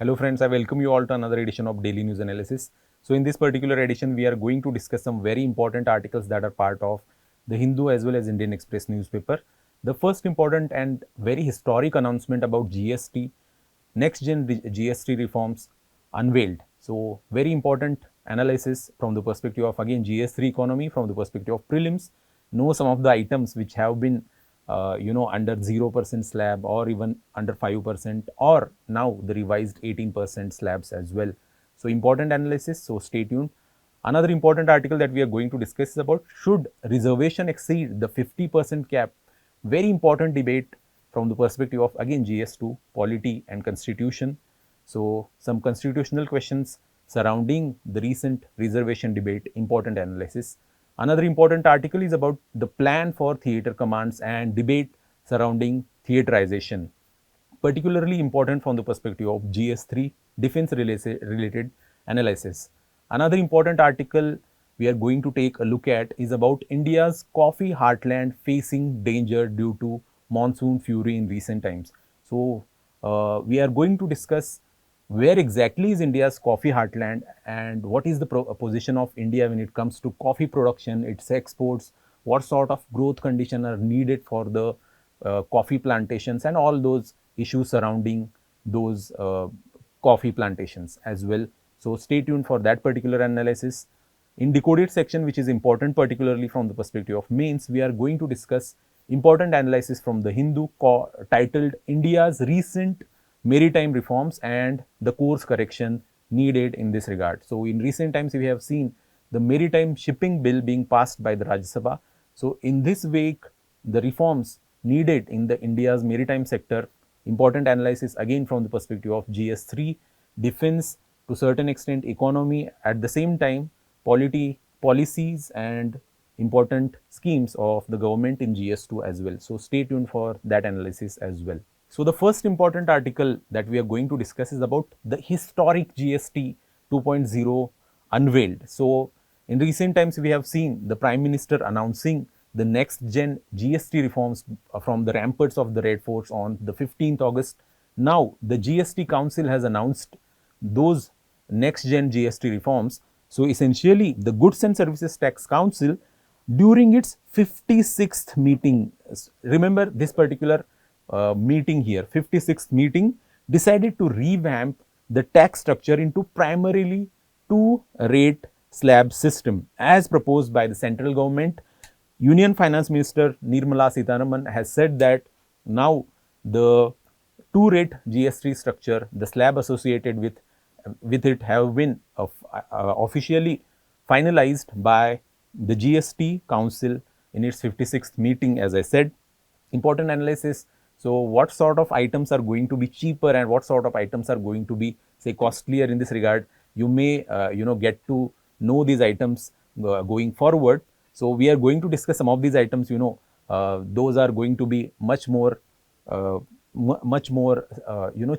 Hello friends, I welcome you all to another edition of Daily News Analysis. So in this particular edition, we are going to discuss some very important articles that are part of the Hindu as well as Indian Express newspaper. The first important and very historic announcement about GST, next gen GST reforms unveiled. So very important analysis from the perspective of again GS3 economy, from the perspective of prelims, know some of the items which have been under 0% slab or even under 5% or now the revised 18% slabs as well. So important analysis, so stay tuned. Another important article that we are going to discuss is about should reservation exceed the 50% cap. Very important debate from the perspective of again GS2, polity and constitution. So some constitutional questions surrounding the recent reservation debate, important analysis. Another important article is about the plan for theatre commands and debate surrounding theaterization, particularly important from the perspective of GS3, defense related analysis. Another important article we are going to take a look at is about India's coffee heartland facing danger due to monsoon fury in recent times. So, we are going to discuss where exactly is India's coffee heartland and what is the position of India when it comes to coffee production, its exports, what sort of growth conditions are needed for the coffee plantations and all those issues surrounding those coffee plantations as well. So stay tuned for that particular analysis. In decoded section, which is important particularly from the perspective of mains, we are going to discuss important analysis from the Hindu titled India's recent maritime reforms and the course correction needed in this regard. So in recent times, we have seen the maritime shipping bill being passed by the Rajya Sabha. So in this wake, the reforms needed in the India's maritime sector, important analysis again from the perspective of GS3, defense, to certain extent economy, at the same time policies and important schemes of the government in GS2 as well. So stay tuned for that analysis as well. So the first important article that we are going to discuss is about the historic GST 2.0 unveiled. So in recent times, we have seen the Prime Minister announcing the next gen GST reforms from the ramparts of the Red Forts on the 15th August. Now the GST Council has announced those next gen GST reforms. So essentially the Goods and Services Tax Council during its 56th meeting, remember this particular meeting here, 56th meeting, decided to revamp the tax structure into primarily two rate slab system as proposed by the central government. Union Finance Minister Nirmala Sitharaman has said that now the two rate GST structure, the slab associated with it have been officially finalized by the GST Council in its 56th meeting, as I said. Important analysis. So what sort of items are going to be cheaper and what sort of items are going to be say costlier in this regard? You may get to know these items going forward. So we are going to discuss some of these items. Those are going to be much more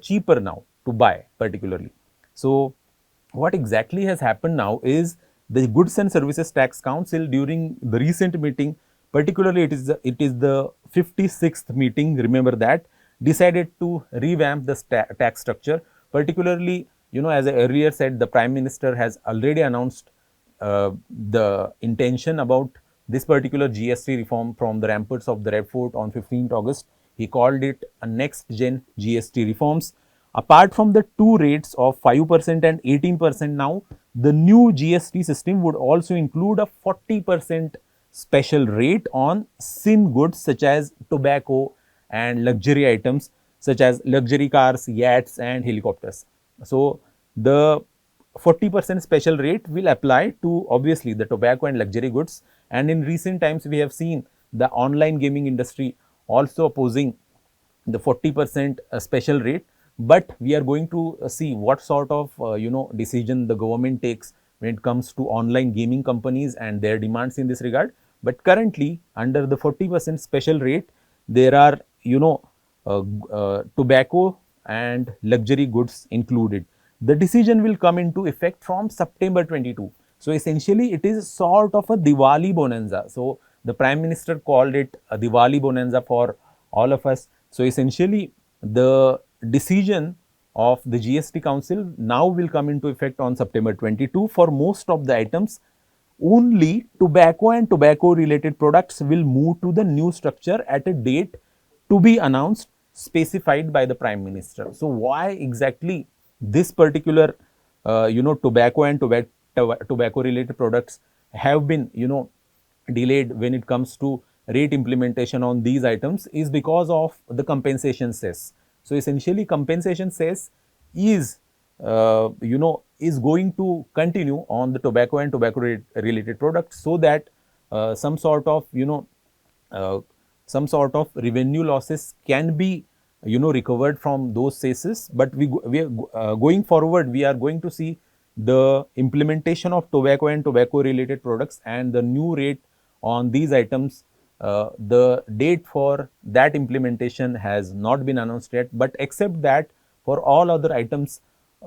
cheaper now to buy particularly. So what exactly has happened now is the Goods and Services Tax Council during the recent meeting, particularly it is the 56th meeting, remember that, decided to revamp the tax structure. Particularly, as I earlier said, the Prime Minister has already announced the intention about this particular GST reform from the ramparts of the Red Fort on 15th August. He called it a next gen GST reforms. Apart from the two rates of 5% and 18% now, the new GST system would also include a 40% special rate on sin goods such as tobacco and luxury items such as luxury cars, yachts and helicopters. So the 40% special rate will apply to obviously the tobacco and luxury goods. And in recent times, we have seen the online gaming industry also opposing the 40% special rate. But we are going to see what sort of decision the government takes when it comes to online gaming companies and their demands in this regard. But currently, under the 40% special rate, there are tobacco and luxury goods included. The decision will come into effect from September 22. So essentially, it is sort of a Diwali bonanza. So the Prime Minister called it a Diwali bonanza for all of us. So essentially, the decision of the GST Council now will come into effect on September 22. For most of the items, only tobacco and tobacco related products will move to the new structure at a date to be announced specified by the Prime Minister. So, why exactly this particular tobacco and tobacco related products have been delayed when it comes to rate implementation on these items is because of the compensation cess. So, essentially compensation cess is is going to continue on the tobacco and tobacco related products, so that some sort of uh, some sort of revenue losses can be recovered from those cesses. But we are going forward, we are going to see the implementation of tobacco and tobacco related products and the new rate on these items. The date for that implementation has not been announced yet, but except that, for all other items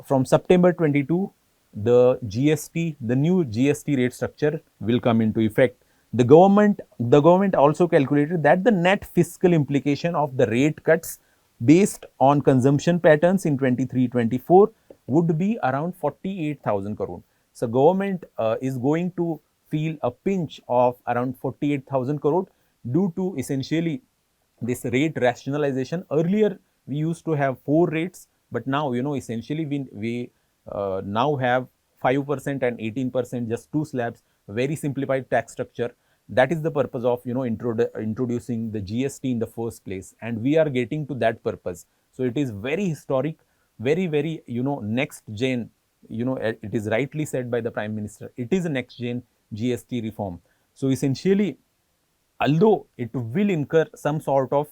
from September 22, the new GST rate structure will come into effect. The government also calculated that the net fiscal implication of the rate cuts based on consumption patterns in 23-24 would be around 48,000 crore. So, government is going to feel a pinch of around 48,000 crore due to essentially this rate rationalization. Earlier, we used to have 4 rates, but now essentially we now have 5% and 18%, just 2 slabs, very simplified tax structure. That is the purpose of introducing the GST in the first place, and we are getting to that purpose. So it is very historic, very next gen. It is rightly said by the Prime Minister, it is a next gen GST reform. So essentially, although it will incur some sort of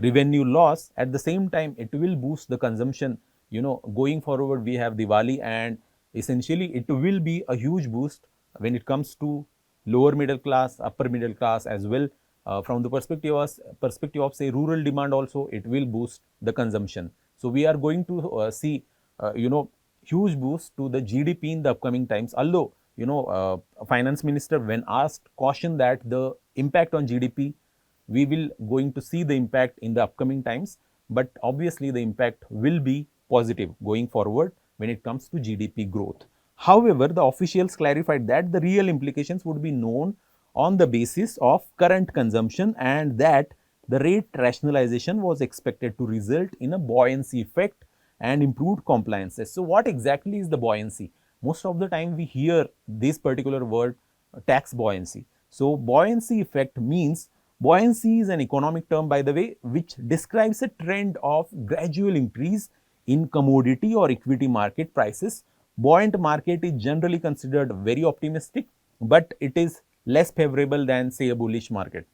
revenue loss, at the same time it will boost the consumption. Going forward, we have Diwali, and essentially it will be a huge boost when it comes to lower middle class, upper middle class as well. From the perspective of say rural demand also, it will boost the consumption. So we are going to see huge boost to the GDP in the upcoming times. Although finance minister, when asked, cautioned that the impact on GDP, we will going to see the impact in the upcoming times, but obviously the impact will be positive going forward when it comes to GDP growth. However, the officials clarified that the real implications would be known on the basis of current consumption, and that the rate rationalization was expected to result in a buoyancy effect and improved compliances. So, what exactly is the buoyancy? Most of the time we hear this particular word, tax buoyancy. So, buoyancy effect means, buoyancy is an economic term, by the way, which describes a trend of gradual increase in commodity or equity market prices. Buoyant market is generally considered very optimistic, but it is less favorable than say a bullish market.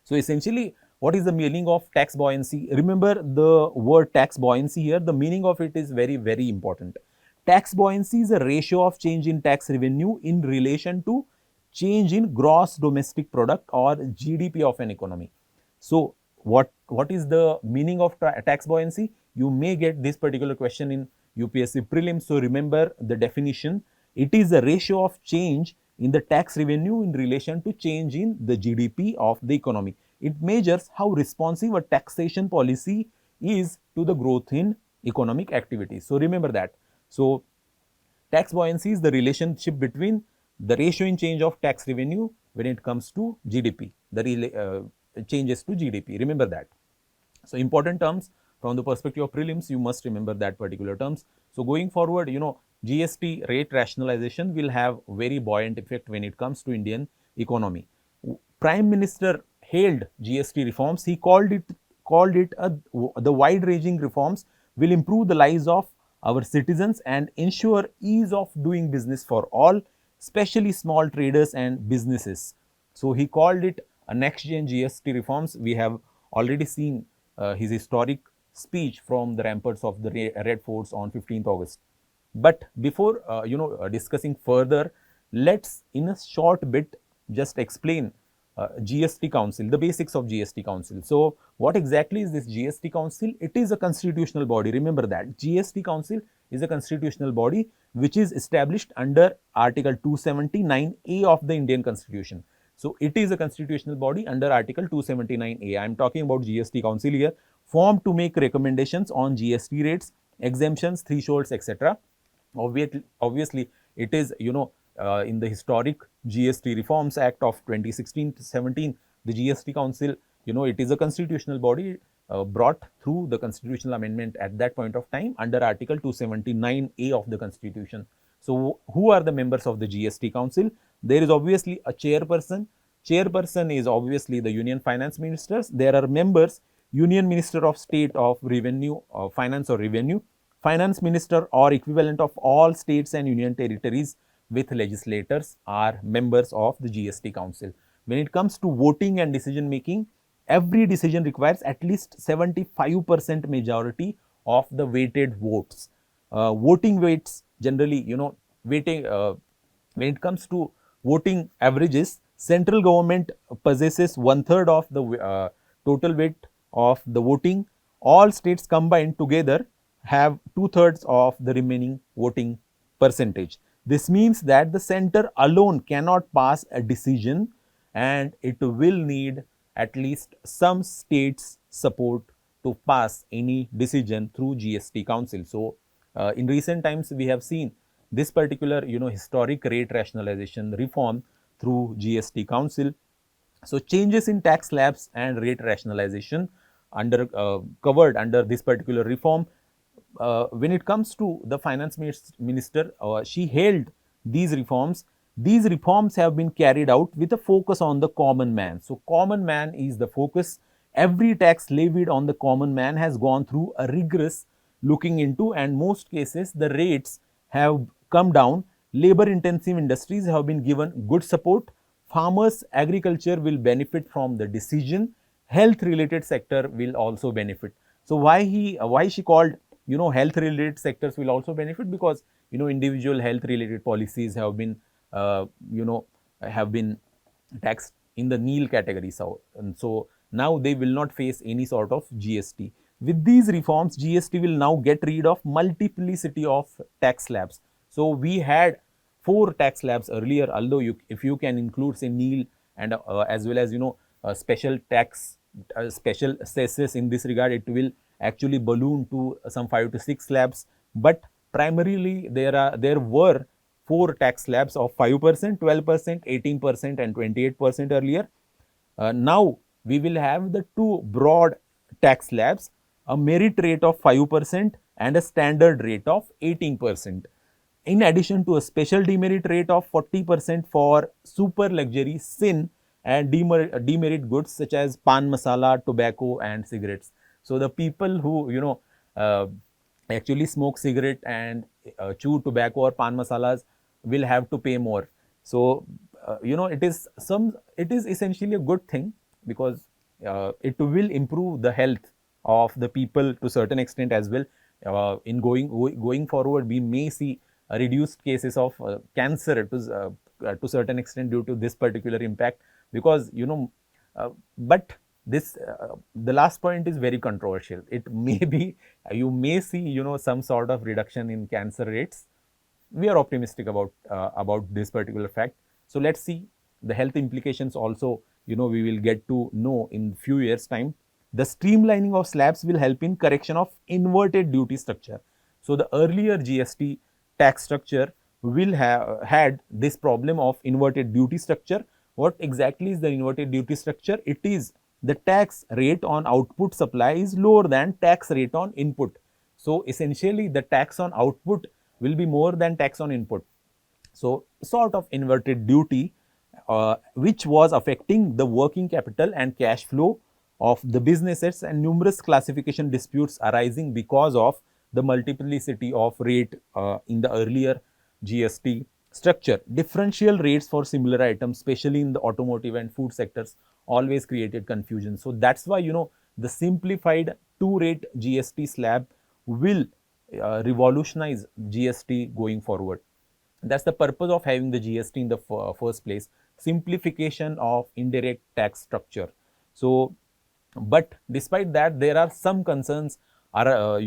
So, essentially, what is the meaning of tax buoyancy? Remember the word tax buoyancy here, the meaning of it is very important. Tax buoyancy is a ratio of change in tax revenue in relation to change in gross domestic product or GDP of an economy. So, what is the meaning of tax buoyancy? You may get this particular question in UPSC Prelims. So, remember the definition. It is a ratio of change in the tax revenue in relation to change in the GDP of the economy. It measures how responsive a taxation policy is to the growth in economic activity. So, remember that. So, tax buoyancy is the relationship between the ratio in change of tax revenue when it comes to GDP, the changes to GDP. Remember that. So, important terms from the perspective of prelims, you must remember that particular terms. So, going forward, GST rate rationalization will have very buoyant effect when it comes to Indian economy. Prime Minister hailed GST reforms. He called it the wide-ranging reforms will improve the lives of our citizens and ensure ease of doing business for all, especially small traders and businesses. So, he called it a next-gen GST reforms. We have already seen his historic speech from the ramparts of the Red Forts on 15th August. But before discussing further, let's in a short bit just explain GST Council, the basics of GST Council. So, what exactly is this GST Council? It is a constitutional body. Remember that GST Council is a constitutional body which is established under Article 279A of the Indian Constitution. So, it is a constitutional body under Article 279A. I am talking about GST Council here, formed to make recommendations on GST rates exemptions, thresholds, etc. Obviously, it is, in the historic GST Reforms Act of 2016-17, the GST Council, it is a constitutional body brought through the constitutional amendment at that point of time under Article 279A of the Constitution. So, who are the members of the GST Council? There is obviously a chairperson. Chairperson is obviously the Union Finance Ministers. There are members, Union Minister of State of Revenue, Finance or Revenue, Finance Minister or equivalent of all states and union territories with legislators are members of the GST Council. When it comes to voting and decision making, every decision requires at least 75% majority of the weighted votes. Voting weights generally, weighting, when it comes to voting averages, central government possesses 1/3 of the total weight of the voting. All states combined together have 2/3 of the remaining voting percentage. This means that the center alone cannot pass a decision, and it will need at least some states' support to pass any decision through GST Council. So, in recent times, we have seen this particular, historic rate rationalization reform through GST Council. So, changes in tax slabs and rate rationalization covered under this particular reform. When it comes to the finance minister, she hailed these reforms. These reforms have been carried out with a focus on the common man. So, common man is the focus. Every tax levied on the common man has gone through a rigorous looking into, and most cases the rates have come down. Labor intensive industries have been given good support. Farmers, agriculture will benefit from the decision. Health related sector will also benefit. So, why she called, health related sectors will also benefit? Because, individual health related policies have been, have been taxed in the nil category. So, and so now they will not face any sort of GST. With these reforms, GST will now get rid of multiplicity of tax slabs. So, we had 4 tax slabs earlier, although if you can include say nil and as well as, special tax, special cesses in this regard, it will actually balloon to some 5 to 6 slabs. But primarily there were 4 tax slabs of 5%, 12%, 18% and 28% earlier. Now, we will have the 2 broad tax slabs, a merit rate of 5% and a standard rate of 18%. In addition to a special demerit rate of 40% for super luxury, sin and demerit goods such as pan masala, tobacco and cigarettes. So, the people who, actually smoke cigarette and chew tobacco or pan masalas will have to pay more. So, it is essentially a good thing, because it will improve the health of the people to certain extent as well. In going forward, we may see reduced cases of cancer to certain extent due to this particular impact, because, but this the last point is very controversial. It may be, you may see, some sort of reduction in cancer rates. We are optimistic about this particular fact. So, let's see the health implications also, we will get to know in few years time. The streamlining of slabs will help in correction of inverted duty structure. So, the earlier GST tax structure will have had this problem of inverted duty structure. What exactly is the inverted duty structure? It is the tax rate on output supply is lower than tax rate on input. So, essentially the tax on output will be more than tax on input. So, sort of inverted duty, which was affecting the working capital and cash flow of the businesses, and numerous classification disputes arising because of the multiplicity of rate in the earlier GST structure. Differential rates for similar items, especially in the automotive and food sectors, always created confusion. So, that is why, the simplified 2-rate GST slab will revolutionize GST going forward. That is the purpose of having the GST in the first place, simplification of indirect tax structure. So, but despite that, there are some concerns are,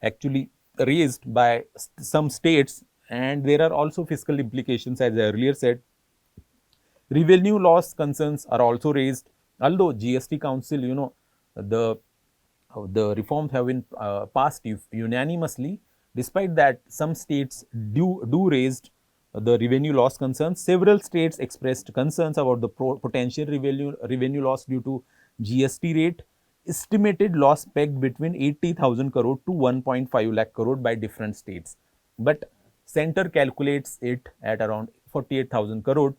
actually raised by some states, and there are also fiscal implications, as I earlier said. Revenue loss concerns are also raised, although GST Council, the the reforms have been passed unanimously. Despite that, some states do raised the revenue loss concerns. Several states expressed concerns about the potential revenue loss due to GST rate. Estimated loss pegged between 80,000 crore to 1.5 lakh crore by different states. But center calculates it at around 48,000 crore.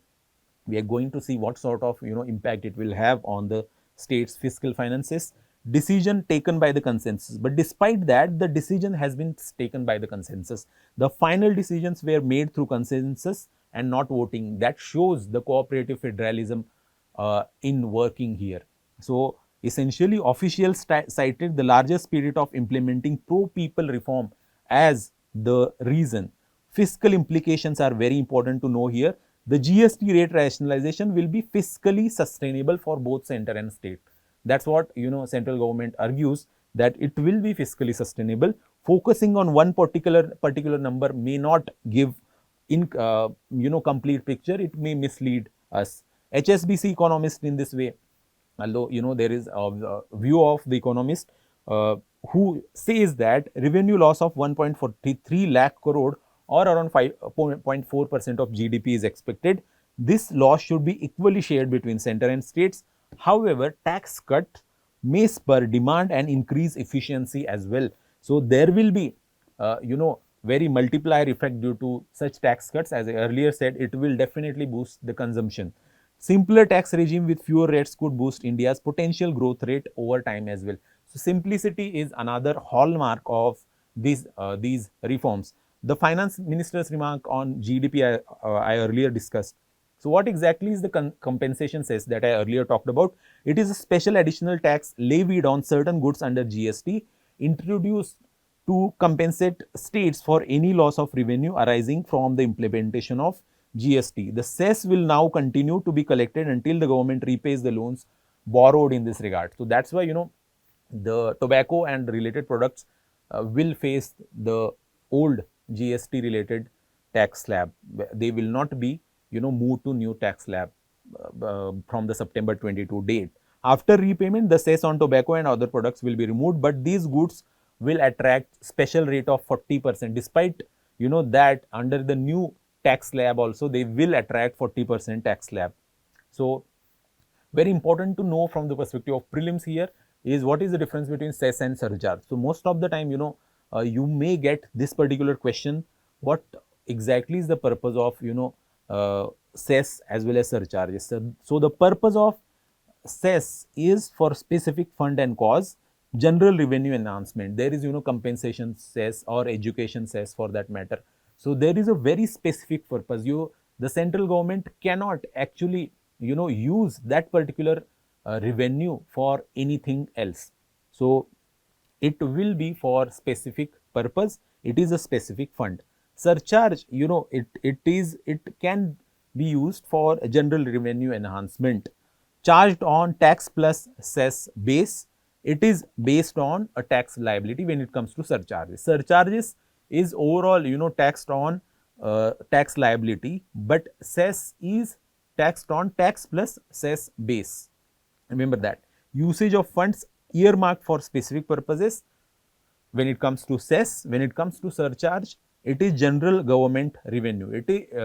We are going to see what sort of impact it will have on the state's fiscal finances. Decision taken by the consensus, but despite that, the decision has been taken by the consensus. The final decisions were made through consensus and not voting. That shows the cooperative federalism in working here. So essentially, officials cited the larger spirit of implementing pro-people reform as the reason. Fiscal implications are very important to know here. The GST rate rationalization will be fiscally sustainable for both center and state. That's what central government argues, that it will be fiscally sustainable. Focusing on one particular number may not give in complete picture. It may mislead us. HSBC economist in this way, although there is a view of the economist who says that revenue loss of 1.43 lakh crore or around 5.4% of GDP is expected. This loss should be equally shared between center and states. However, tax cut may spur demand and increase efficiency as well. So there will be very multiplier effect due to such tax cuts. As I earlier said, it will definitely boost the consumption. Simpler tax regime with fewer rates could boost India's potential growth rate over time as well. So simplicity is another hallmark of these reforms. The finance minister's remark on GDP I earlier discussed. So what exactly is the compensation cess that I earlier talked about? It is a special additional tax levied on certain goods under GST, introduced to compensate states for any loss of revenue arising from the implementation of GST. The cess will now continue to be collected until the government repays the loans borrowed in this regard. So that's why the tobacco and related products will face the old GST related tax slab. They will not be moved to new tax slab from the September 22 date. After repayment, the cess on tobacco and other products will be removed, but these goods will attract special rate of 40%. Despite that under the new tax slab also they will attract 40% tax slab. So very important to know from the perspective of prelims here is what is the difference between cess and surcharge. So most of the time you may get this particular question, what exactly is the purpose of cess as well as surcharges. So the purpose of cess is for specific fund and cause, general revenue enhancement. There is compensation cess or education cess for that matter. So there is a very specific purpose. The central government cannot actually use that particular revenue for anything else. So it will be for specific purpose. It is a specific fund. Surcharge, it can be used for general revenue enhancement. Charged on tax plus cess base, it is based on a tax liability when it comes to surcharges. Surcharges is overall taxed on tax liability, but cess is taxed on tax plus cess base. Remember that. Usage of funds earmarked for specific purposes. When it comes to cess, when it comes to surcharge, it is general government revenue.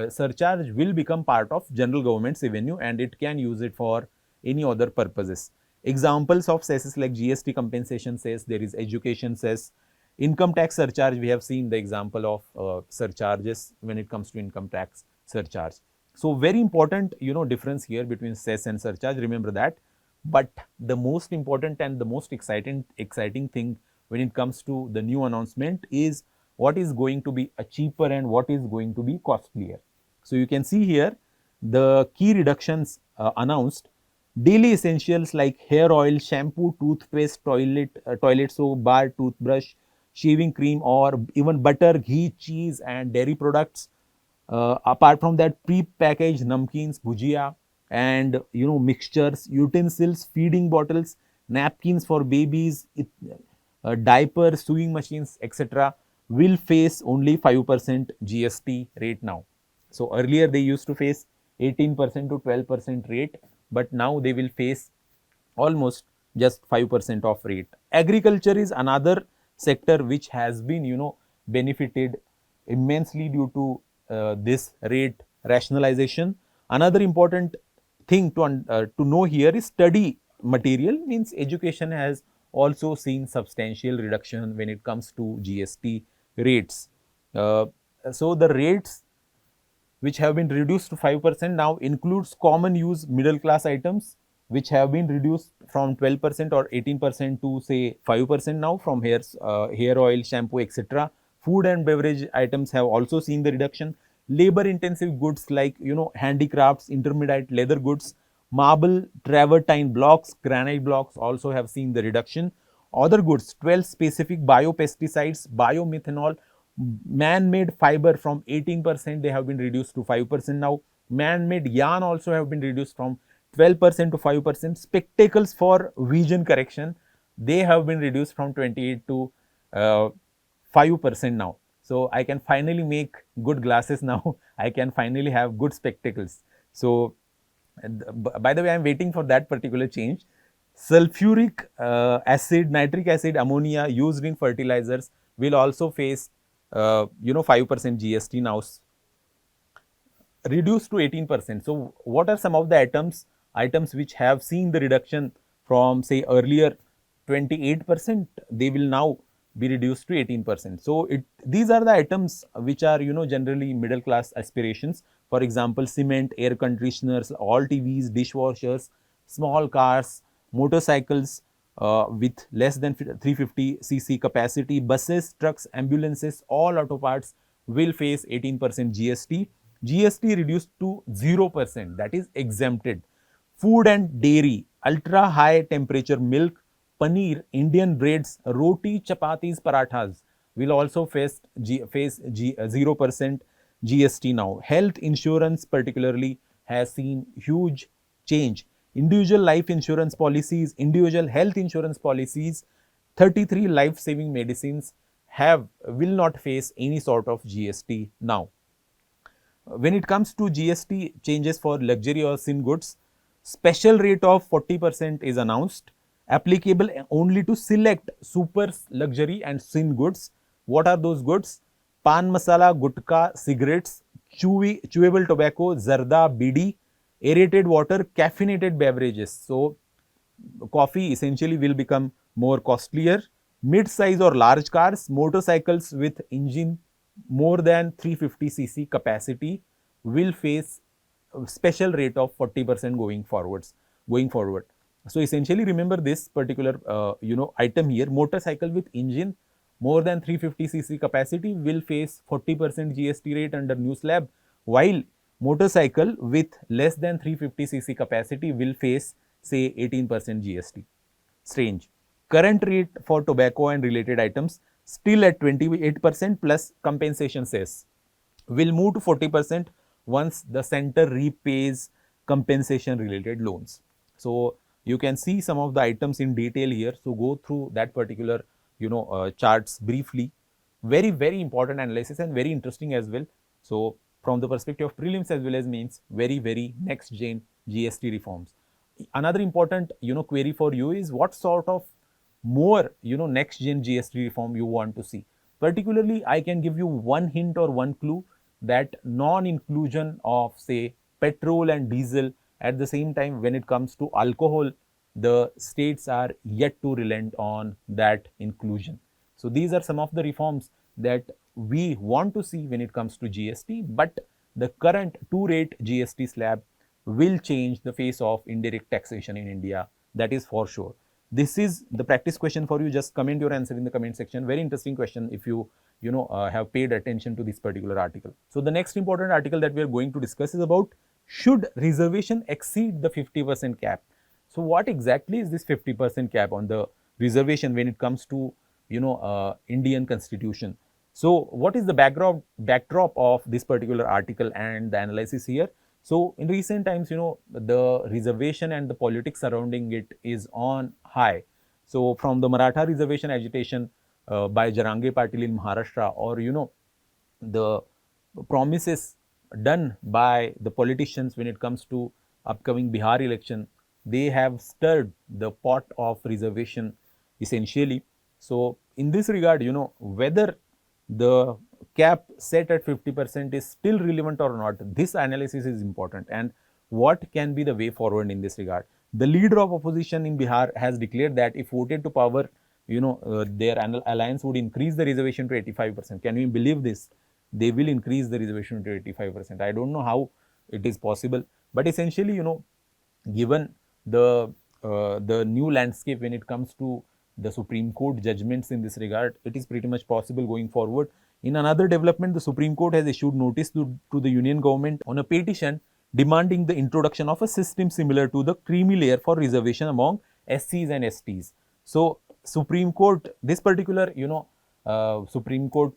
Surcharge will become part of general government's revenue and it can use it for any other purposes. Examples of cesses like GST compensation cess, there is education cess, income tax surcharge. We have seen the example of surcharges when it comes to income tax surcharge. So very important difference here between cess and surcharge, remember that. But the most important and the most exciting thing when it comes to the new announcement is what is going to be a cheaper and what is going to be costlier. So you can see here the key reductions announced. Daily essentials like hair oil, shampoo, toothpaste, toilet soap, bar, toothbrush, shaving cream, or even butter, ghee, cheese and dairy products. Apart from that, pre-packaged namkeens, bhujia and mixtures, utensils, feeding bottles, napkins for babies, diapers, sewing machines, etc. will face only 5% GST rate now. So earlier they used to face 18% to 12% rate, but now they will face almost just 5% of rate. Agriculture is another sector which has been, benefited immensely due to this rate rationalization. Another important thing to know here is study material, means education has also seen substantial reduction when it comes to GST rates. Uh, so the rates which have been reduced to 5% now includes common use middle class items, which have been reduced from 12% or 18% to say 5% now, from hair oil, shampoo, etc. Food and beverage items have also seen the reduction. Labor intensive goods like, handicrafts, intermediate leather goods, marble, travertine blocks, granite blocks also have seen the reduction. Other goods, 12 specific biopesticides, biomethanol, man-made fiber from 18% they have been reduced to 5% now. Man-made yarn also have been reduced from 12% to 5%. Spectacles for vision correction, they have been reduced from 28 to 5% now. So I can finally make good glasses now. I can finally have good spectacles. So by the way, I am waiting for that particular change. Sulfuric acid, nitric acid, ammonia used in fertilizers will also face 5% GST now, reduced to 18%. So what are some of the items which have seen the reduction from say earlier 28%, they will now be reduced to 18%. So these are the items which are, generally middle class aspirations. For example, cement, air conditioners, all TVs, dishwashers, small cars, motorcycles with less than 350cc capacity, buses, trucks, ambulances, all auto parts will face 18% GST. GST reduced to 0%, that is exempted. Food and dairy, ultra high temperature milk, paneer, Indian breads, roti, chapatis, parathas will also face 0% GST now. Health insurance particularly has seen huge change. Individual life insurance policies, individual health insurance policies, 33 life saving medicines will not face any sort of GST now. When it comes to GST changes for luxury or sin goods, special rate of 40% is announced, applicable only to select super luxury and sin goods. What are those goods? Pan masala, gutka, cigarettes, chewable tobacco, zarda, bidi, aerated water, caffeinated beverages. So coffee essentially will become more costlier. Mid-size or large cars, motorcycles with engine more than 350cc capacity will face a special rate of 40% going forward. So essentially remember this particular item here, motorcycle with engine more than 350cc capacity will face 40% GST rate under new slab, while motorcycle with less than 350cc capacity will face say 18% GST. Strange. Current rate for tobacco and related items still at 28% plus compensation cess will move to 40% once the center repays compensation related loans. So you can see some of the items in detail here. So go through that particular charts briefly. Very important analysis and very interesting as well. So from the perspective of prelims as well as mains, very next gen GST reforms. Another important query for you is what sort of more next gen GST reform you want to see. Particularly, I can give you one hint or one clue that non-inclusion of say petrol and diesel. At the same time, when it comes to alcohol, the states are yet to relent on that inclusion. So these are some of the reforms that we want to see when it comes to GST, but the current two-rate GST slab will change the face of indirect taxation in India. That is for sure. This is the practice question for you. Just comment your answer in the comment section. Very interesting question if you have paid attention to this particular article. So the next important article that we are going to discuss is about should reservation exceed the 50% cap. So what exactly is this 50% cap on the reservation when it comes to Indian constitution? So what is the backdrop of this particular article and the analysis here? So in recent times, the reservation and the politics surrounding it is on high. So from the Maratha reservation agitation by Jarange Patil in Maharashtra, or the promises done by the politicians when it comes to upcoming Bihar election, they have stirred the pot of reservation essentially. So in this regard, whether the cap set at 50% is still relevant or not, this analysis is important, and what can be the way forward in this regard. The leader of opposition in Bihar has declared that if voted to power, their alliance would increase the reservation to 85%. Can you believe this? They will increase the reservation to 85%. I don't know how it is possible, but essentially, given the new landscape when it comes to the Supreme Court judgments in this regard, it is pretty much possible going forward. In another development, the Supreme Court has issued notice to the union government on a petition demanding the introduction of a system similar to the creamy layer for reservation among SCs and STs. So Supreme Court, this particular Supreme Court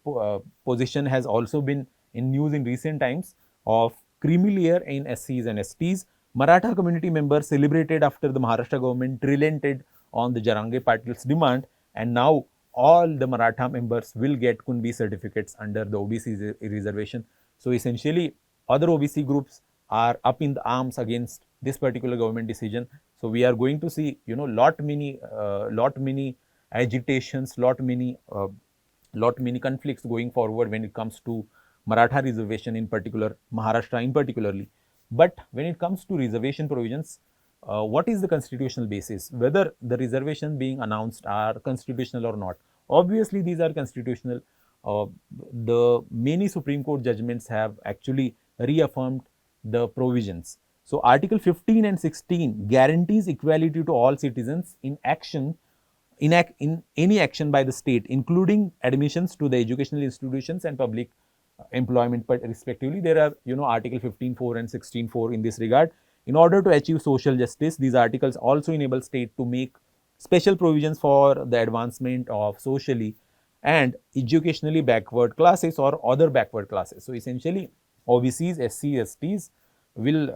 position has also been in news in recent times of creamy layer in SCs and STs. Maratha community members celebrated after the Maharashtra government relented on the Jarange Patil's demand, and now all the Maratha members will get Kunbi certificates under the OBC reservation. So essentially, other OBC groups are up in the arms against this particular government decision. So we are going to see, lot many agitations, lot many conflicts going forward when it comes to Maratha reservation in particular, Maharashtra in particularly. But when it comes to reservation provisions, what is the constitutional basis? Whether the reservation being announced are constitutional or not? Obviously, these are constitutional. The many Supreme Court judgments have actually reaffirmed the provisions. So, Article 15 and 16 guarantees equality to all citizens in action in any action by the state, including admissions to the educational institutions and public employment, but respectively. There are, Article 15.4 and 16.4 in this regard. In order to achieve social justice, these articles also enable state to make special provisions for the advancement of socially and educationally backward classes or other backward classes. So essentially, OBCs, SCs, STs will,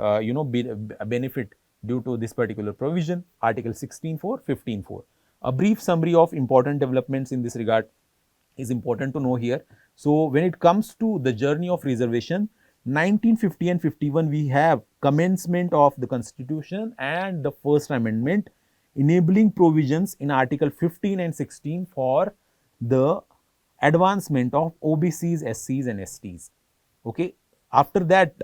benefit due to this particular provision, Article 16.4, 15.4. A brief summary of important developments in this regard is important to know here. So when it comes to the journey of reservation, 1950 and 51, we have commencement of the Constitution and the First Amendment, enabling provisions in Article 15 and 16 for the advancement of OBCs, SCs and STs. Okay. After that,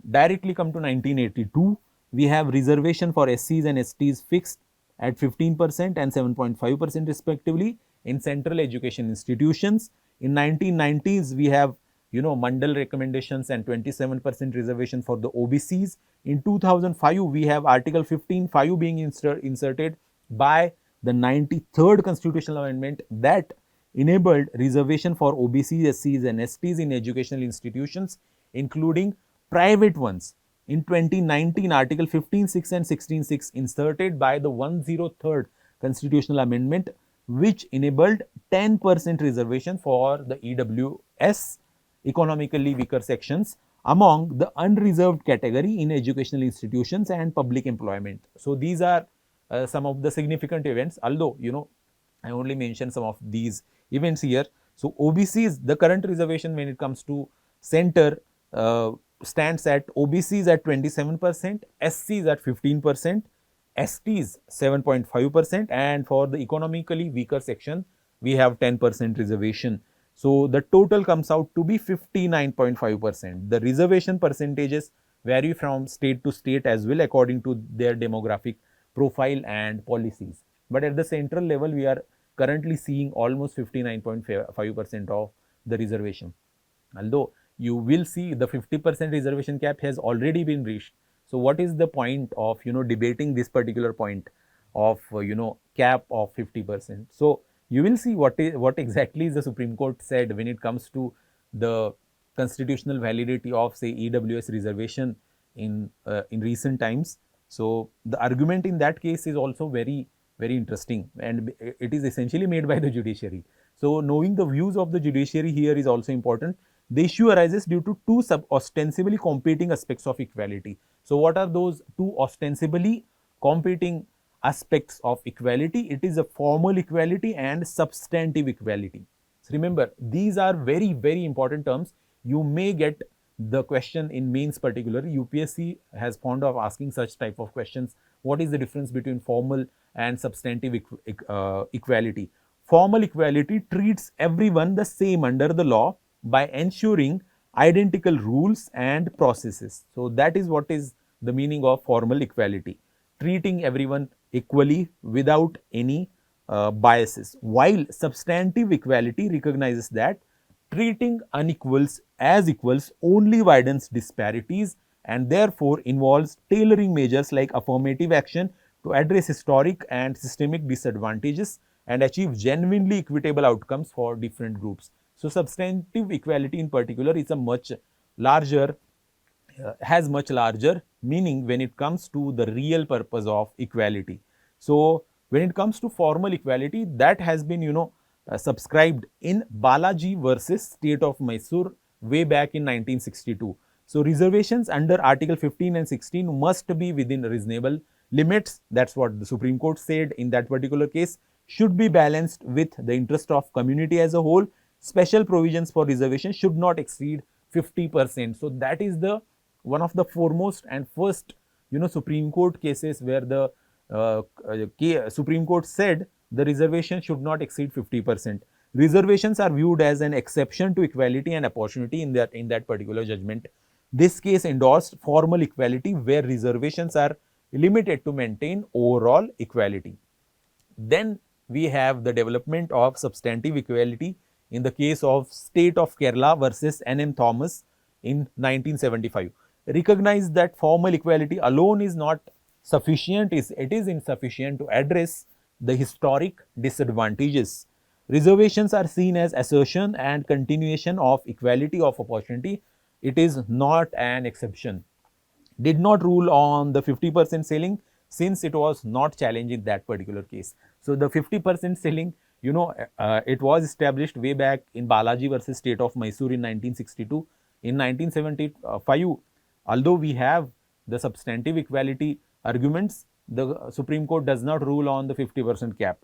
directly come to 1982, we have reservation for SCs and STs fixed at 15% and 7.5% respectively in central education institutions. In 1990s, we have, Mandal recommendations and 27% reservation for the OBCs. In 2005, we have Article 15.5 being inserted by the 93rd Constitutional Amendment that enabled reservation for OBCs, SCs and STs in educational institutions, including private ones. In 2019, Article 15.6 and 16.6 inserted by the 103rd Constitutional Amendment, which enabled 10% reservation for the EWS, economically weaker sections, among the unreserved category in educational institutions and public employment. So these are some of the significant events, although, I only mentioned some of these events here. So OBCs, the current reservation when it comes to center, stands at OBCs at 27%, SCs at 15%, STs 7.5%, and for the economically weaker section, we have 10% reservation. So the total comes out to be 59.5%. The reservation percentages vary from state to state as well according to their demographic profile and policies. But at the central level, we are currently seeing almost 59.5% of the reservation. Although you will see the 50% reservation cap has already been reached. So what is the point of, debating this particular point of, cap of 50%? So you will see what exactly is the Supreme Court said when it comes to the constitutional validity of, say, EWS reservation in recent times. So the argument in that case is also very, very interesting, and it is essentially made by the judiciary. So knowing the views of the judiciary here is also important. The issue arises due to two ostensibly competing aspects of equality. So what are those two ostensibly competing aspects of equality? It is a formal equality and substantive equality. So remember, these are very, very important terms. You may get the question in mains particularly. UPSC has fond of asking such type of questions. What is the difference between formal and substantive equality. Formal equality treats everyone the same under the law by ensuring identical rules and processes. So, that is what is the meaning of formal equality, treating everyone equally without any biases, while substantive equality recognizes that treating unequals as equals only widens disparities and therefore involves tailoring measures like affirmative action to address historic and systemic disadvantages and achieve genuinely equitable outcomes for different groups. So, substantive equality in particular is a much larger has much larger meaning when it comes to the real purpose of equality. So, when it comes to formal equality, that has been subscribed in Balaji versus State of Mysore way back in 1962. So, reservations under Article 15 and 16 must be within reasonable limits. That's what the Supreme Court said in that particular case, should be balanced with the interest of community as a whole. Special provisions for reservation should not exceed 50%. So, that is the one of the foremost and first Supreme Court cases where the Supreme Court said the reservation should not exceed 50%. Reservations are viewed as an exception to equality and opportunity in that particular judgment. This case endorsed formal equality where reservations are limited to maintain overall equality. Then we have the development of substantive equality in the case of State of Kerala versus N.M. Thomas in 1975. Recognize that formal equality alone is not sufficient, it is insufficient to address the historic disadvantages. Reservations are seen as assertion and continuation of equality of opportunity. It is not an exception. Did not rule on the 50% ceiling since it was not challenged in that particular case. So, the 50% ceiling, it was established way back in Balaji versus State of Mysore in 1962. In 1975, although we have the substantive equality arguments, the Supreme Court does not rule on the 50% cap.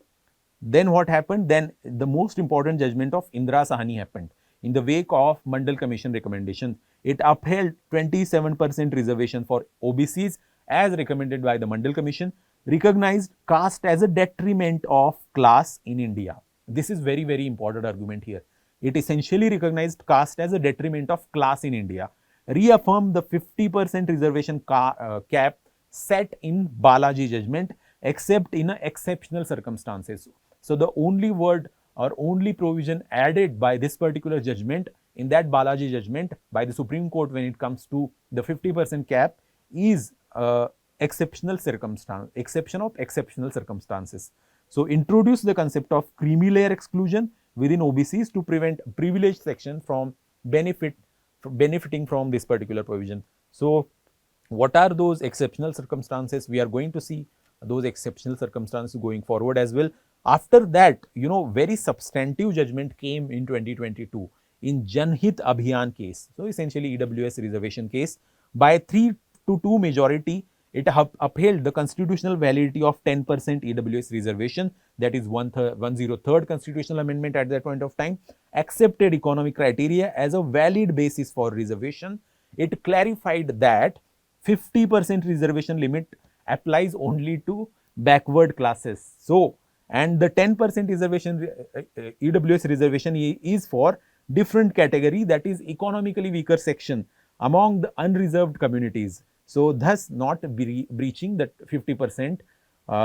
Then what happened? Then the most important judgment of Indira Sahni happened. In the wake of Mandal Commission recommendation, it upheld 27% reservation for OBCs as recommended by the Mandal Commission, recognized caste as a detriment of class in India. This is very, very important argument here. It essentially recognized caste as a detriment of class in India, reaffirmed the 50% reservation cap set in Balaji judgment except in exceptional circumstances. So, the only word or only provision added by this particular judgment in that Balaji judgment by the Supreme Court when it comes to the 50% cap is exceptional circumstance, exception of exceptional circumstances. So, introduce the concept of creamy layer exclusion within OBCs to prevent privileged section from benefiting from this particular provision. So, what are those exceptional circumstances? We are going to see those exceptional circumstances going forward as well. After that, very substantive judgment came in 2022 in Janhit Abhiyan case. So, essentially EWS reservation case by 3-2 majority. It upheld the constitutional validity of 10% EWS reservation, that is 103rd constitutional amendment at that point of time, accepted economic criteria as a valid basis for reservation. It clarified that 50% reservation limit applies only to backward classes. So, and the 10% reservation EWS reservation is for different category, that is economically weaker section among the unreserved communities. So, thus not breaching that 50%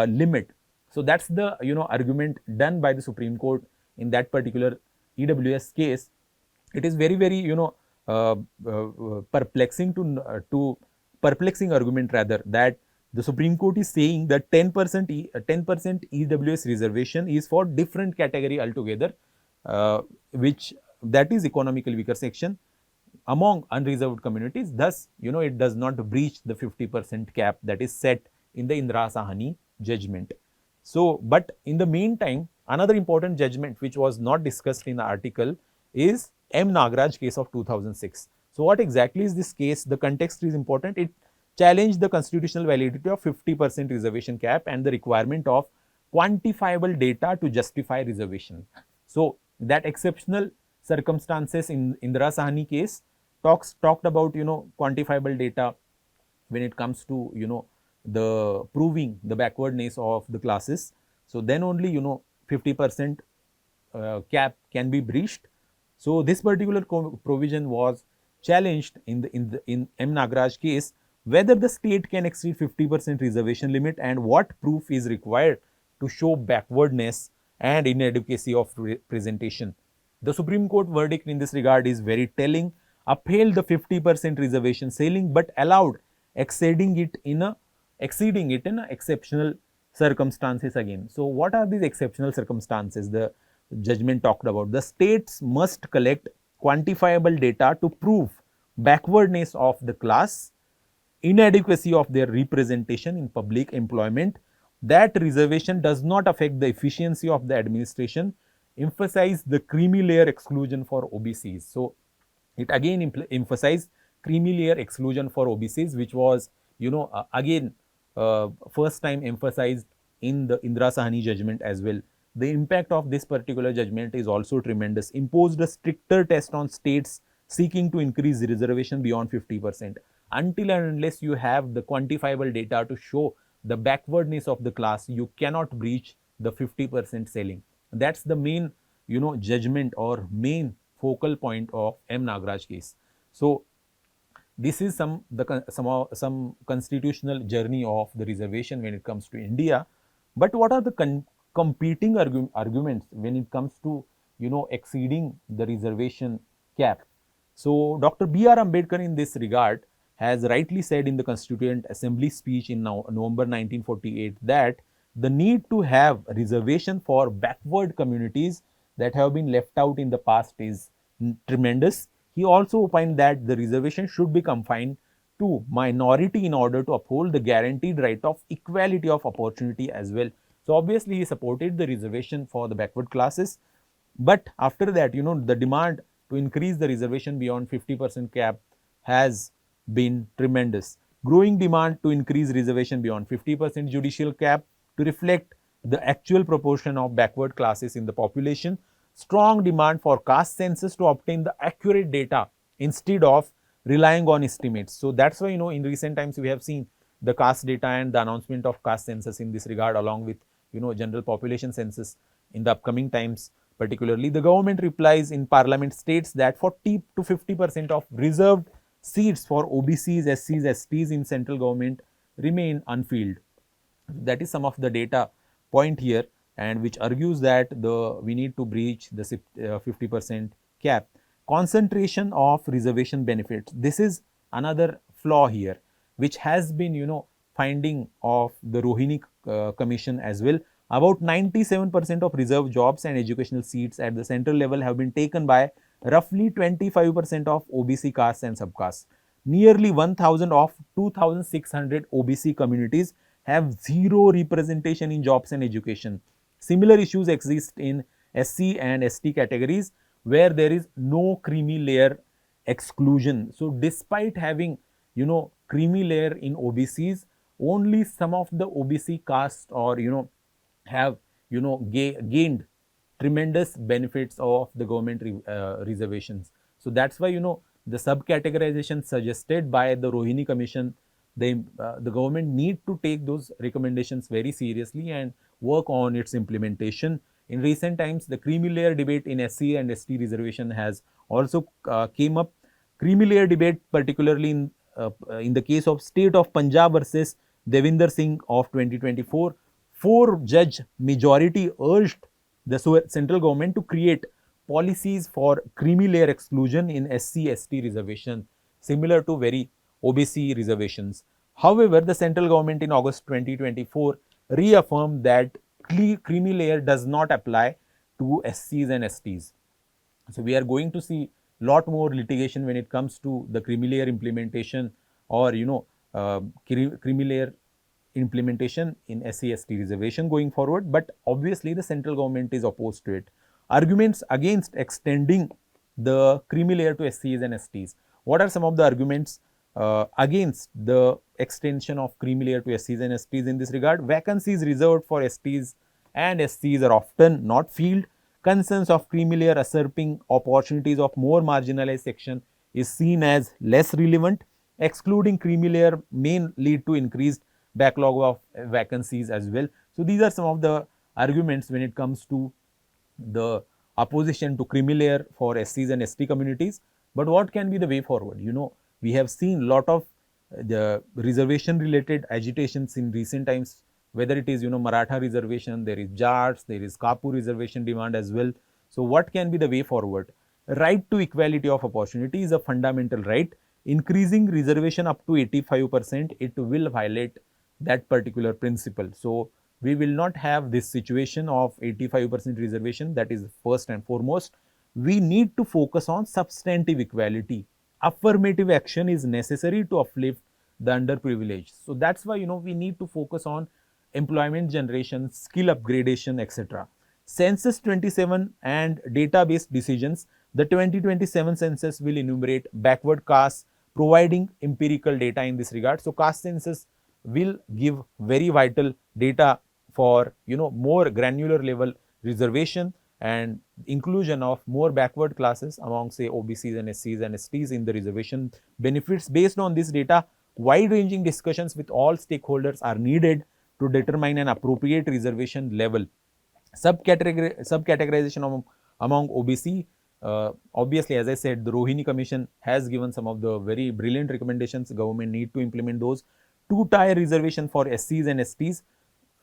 limit. So, that is the argument done by the Supreme Court in that particular EWS case. It is very, very perplexing perplexing argument rather, that the Supreme Court is saying that 10% EWS reservation is for different category altogether, which that is economically weaker section among unreserved communities. Thus, it does not breach the 50% cap that is set in the Indira Sahni judgment. So, but in the meantime, another important judgment which was not discussed in the article is M. Nagaraj case of 2006. So, what exactly is this case? The context is important. It challenged the constitutional validity of 50% reservation cap and the requirement of quantifiable data to justify reservation. So, that exceptional circumstances in Indira Sahni case talked about quantifiable data when it comes to the proving the backwardness of the classes. So then only 50% cap can be breached. So this particular provision was challenged in M. Nagaraj case, whether the state can exceed 50% reservation limit and what proof is required to show backwardness and inadequacy of representation. The Supreme Court verdict in this regard is very telling. Upheld the 50% reservation ceiling but allowed exceeding it in exceptional circumstances again. So what are these exceptional circumstances the judgment talked about? The states must collect quantifiable data to prove backwardness of the class, inadequacy of their representation in public employment, that reservation does not affect the efficiency of the administration, emphasize the creamy layer exclusion for OBCs. So it again emphasized creamy layer exclusion for OBCs, which was again first time emphasized in the Indira Sahni judgment as well. The impact of this particular judgment is also tremendous. Imposed a stricter test on states seeking to increase the reservation beyond 50%. Until and unless you have the quantifiable data to show the backwardness of the class, you cannot breach the 50% ceiling. That's the main judgment or main focal point of M. Nagaraj case. So this is some constitutional journey of the reservation when it comes to India. But what are the competing arguments when it comes to exceeding the reservation cap? So Dr. B.R. Ambedkar in this regard has rightly said in the Constituent Assembly speech in November 1948 that the need to have reservation for backward communities that have been left out in the past is tremendous. He also opined that the reservation should be confined to minority in order to uphold the guaranteed right of equality of opportunity as well. So obviously he supported the reservation for the backward classes, but after that the demand to increase the reservation beyond 50% cap has been tremendous. Growing demand to increase reservation beyond 50% judicial cap to reflect the actual proportion of backward classes in the population. Strong demand for caste census to obtain the accurate data instead of relying on estimates. So that's why in recent times we have seen the caste data and the announcement of caste census in this regard, along with general population census in the upcoming times. Particularly, the government replies in parliament states that 40 to 50% of reserved seats for OBCs, SCs, STs in central government remain unfilled. That is some of the data point here, and which argues that we need to breach the 50% cap. Concentration of reservation benefits. This is another flaw here, which has been finding of the Rohini Commission as well. About 97% of reserved jobs and educational seats at the central level have been taken by roughly 25% of OBC castes and subcastes. Nearly 1000 of 2600 OBC communities have zero representation in jobs and education. Similar issues exist in SC and ST categories where there is no creamy layer exclusion. So despite having creamy layer in OBCs, only some of the OBC caste or have gained tremendous benefits of the government reservations. So that's why the subcategorization suggested by the Rohini Commission, the government need to take those recommendations very seriously and work on its implementation. In recent times, the creamy layer debate in SC and ST reservation has also came up. Creamy layer debate, particularly in the case of state of Punjab versus Devinder Singh of 2024, 4-judge majority urged the central government to create policies for creamy layer exclusion in SC, ST reservation, similar to very OBC reservations. However, the central government in August 2024 reaffirmed that creamy layer does not apply to SCs and STs. So we are going to see lot more litigation when it comes to the creamy layer implementation or creamy layer implementation in SC/ST reservation going forward, but obviously the central government is opposed to it. Arguments against extending the creamy layer to SCs and STs. What are some of the arguments against the extension of creamy layer to SCs and STs in this regard? Vacancies reserved for STs and SCs are often not filled. Concerns of creamy layer usurping opportunities of more marginalized section is seen as less relevant. Excluding creamy layer may lead to increased backlog of vacancies as well. So these are some of the arguments when it comes to the opposition to creamy layer for SCs and ST communities. But what can be the way forward? We have seen lot of the reservation related agitations in recent times, whether it is Maratha reservation, there is Jats, there is Kapu reservation demand as well. So what can be the way forward? Right to equality of opportunity is a fundamental right. Increasing reservation up to 85%, it will violate that particular principle. So we will not have this situation of 85% reservation. That is first and foremost. We need to focus on substantive equality. Affirmative action is necessary to uplift the underprivileged. So that's why we need to focus on employment generation, skill upgradation, etc. Census 27 and database decisions. The 2027 census will enumerate backward castes, providing empirical data in this regard. So caste census will give very vital data for more granular level reservation and inclusion of more backward classes among say OBCs and SCs and STs in the reservation benefits. Based on this data, wide ranging discussions with all stakeholders are needed to determine an appropriate reservation level. Subcategorization among OBC, obviously as I said, the Rohini Commission has given some of the very brilliant recommendations. Government need to implement those. Two-tier reservation for SCs and STs.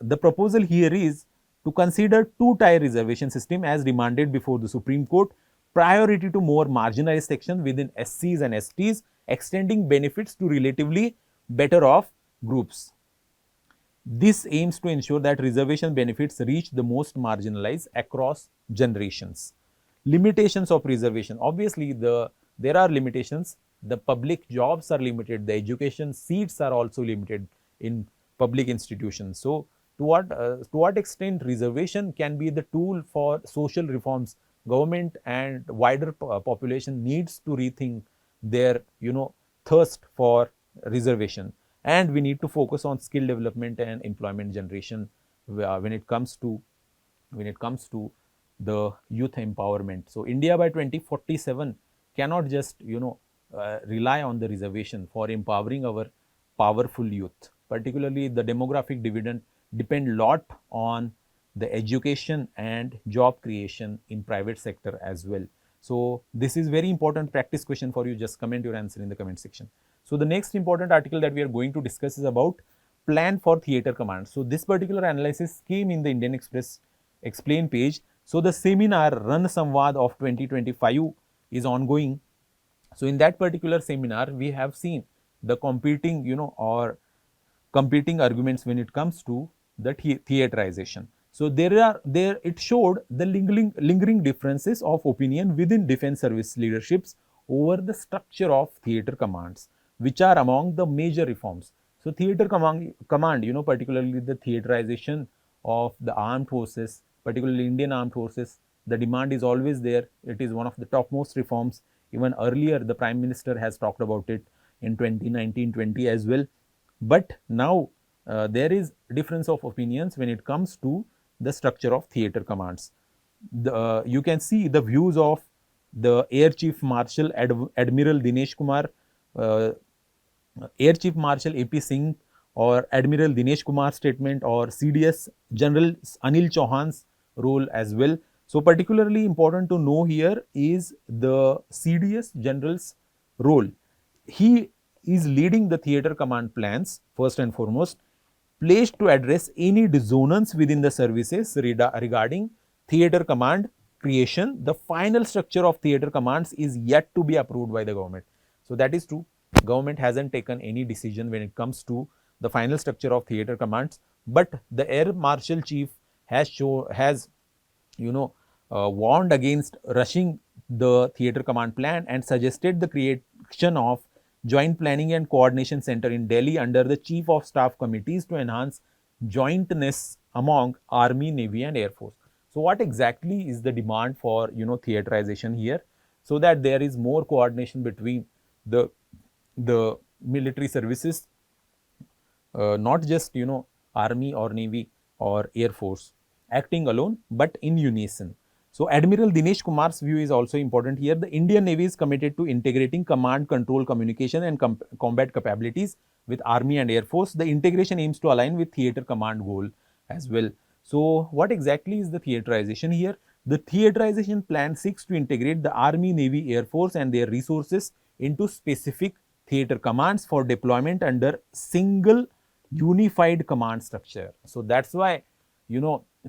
The proposal here is to consider two-tier reservation system as demanded before the Supreme Court, priority to more marginalized section within SCs and STs, extending benefits to relatively better off groups. This aims to ensure that reservation benefits reach the most marginalized across generations. Limitations of reservation. Obviously, there are limitations. The public jobs are limited. The education seats are also limited in public institutions. So, to what extent reservation can be the tool for social reforms? Government and wider population needs to rethink their thirst for reservation, and we need to focus on skill development and employment generation when it comes to the youth empowerment. So India by 2047 cannot just rely on the reservation for empowering our powerful youth. Particularly the demographic dividend depend lot on the education and job creation in private sector as well. So this is very important practice question for you. Just comment your answer in the comment section. So the next important article that we are going to discuss is about plan for theatre command. So this particular analysis came in the Indian Express explain page. So the seminar Ran Samvad of 2025 is ongoing. So in that particular seminar, we have seen the competing competing arguments when it comes to the theaterization. So it showed the lingering differences of opinion within defense service leaderships over the structure of theatre commands, which are among the major reforms. So theatre command, particularly the theaterization of the armed forces, particularly Indian armed forces, the demand is always there. It is one of the topmost reforms. Even earlier, the Prime Minister has talked about it in 2019-20 as well. But now there is difference of opinions when it comes to the structure of theatre commands. You can see the views of the Air Chief Marshal Admiral Dinesh Kumar, Air Chief Marshal AP Singh, or Admiral Dinesh Kumar's statement, or CDS General Anil Chauhan's role as well. So particularly important to know here is the CDS General's role. He is leading the theatre command plans first and foremost, placed to address any dissonance within the services regarding theatre command creation. The final structure of theatre commands is yet to be approved by the government. So that is true. Government hasn't taken any decision when it comes to the final structure of theatre commands, but the Air Marshal Chief has warned against rushing the theatre command plan and suggested the creation of Joint Planning and Coordination Center in Delhi under the Chief of Staff committees to enhance jointness among Army, Navy and Air Force. So what exactly is the demand for theaterization here? So that there is more coordination between the military services, not just Army or Navy or Air Force acting alone, but in unison. So Admiral Dinesh Kumar's view is also important here. The Indian Navy is committed to integrating command, control, communication and combat capabilities with Army and Air Force. The integration aims to align with theater command goal as well. So what exactly is the theaterization here? The theaterization plan seeks to integrate the Army, Navy, Air Force and their resources into specific theater commands for deployment under single unified command structure. So that's why,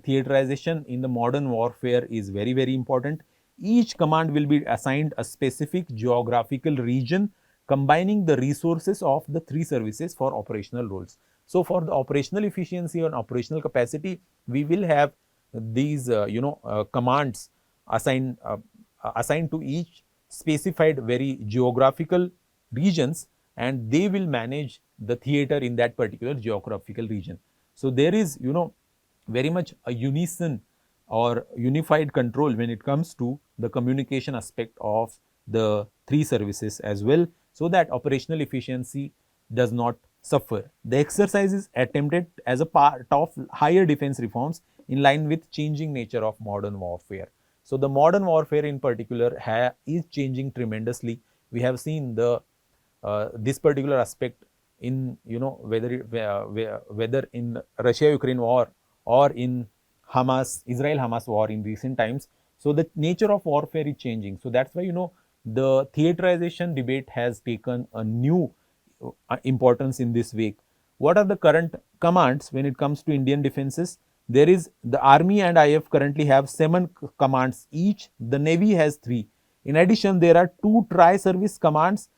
theaterization in the modern warfare is very, very important. Each command will be assigned a specific geographical region, combining the resources of the three services for operational roles. So for the operational efficiency and operational capacity, we will have these commands assigned to each specified very geographical regions, and they will manage the theater in that particular geographical region. So there is very much a unison or unified control when it comes to the communication aspect of the three services as well, so that operational efficiency does not suffer. The exercise is attempted as a part of higher defense reforms in line with changing nature of modern warfare. So the modern warfare in particular is changing tremendously. We have seen the this particular aspect in whether in Russia-Ukraine war or in Israel-Hamas war in recent times. So the nature of warfare is changing. So that's why the theaterization debate has taken a new importance in this week. What are the current commands when it comes to Indian defenses? There is the Army and IF currently have 7 commands each. The Navy has 3. In addition, there are 2 tri-service commands,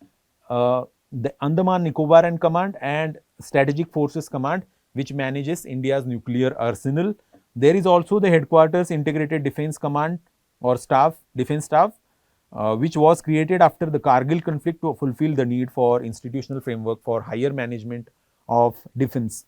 the Andaman Nicobaran Command and Strategic Forces Command, which manages India's nuclear arsenal. There is also the Headquarters Integrated Defense Command or Defense Staff, which was created after the Kargil conflict to fulfill the need for institutional framework for higher management of defense.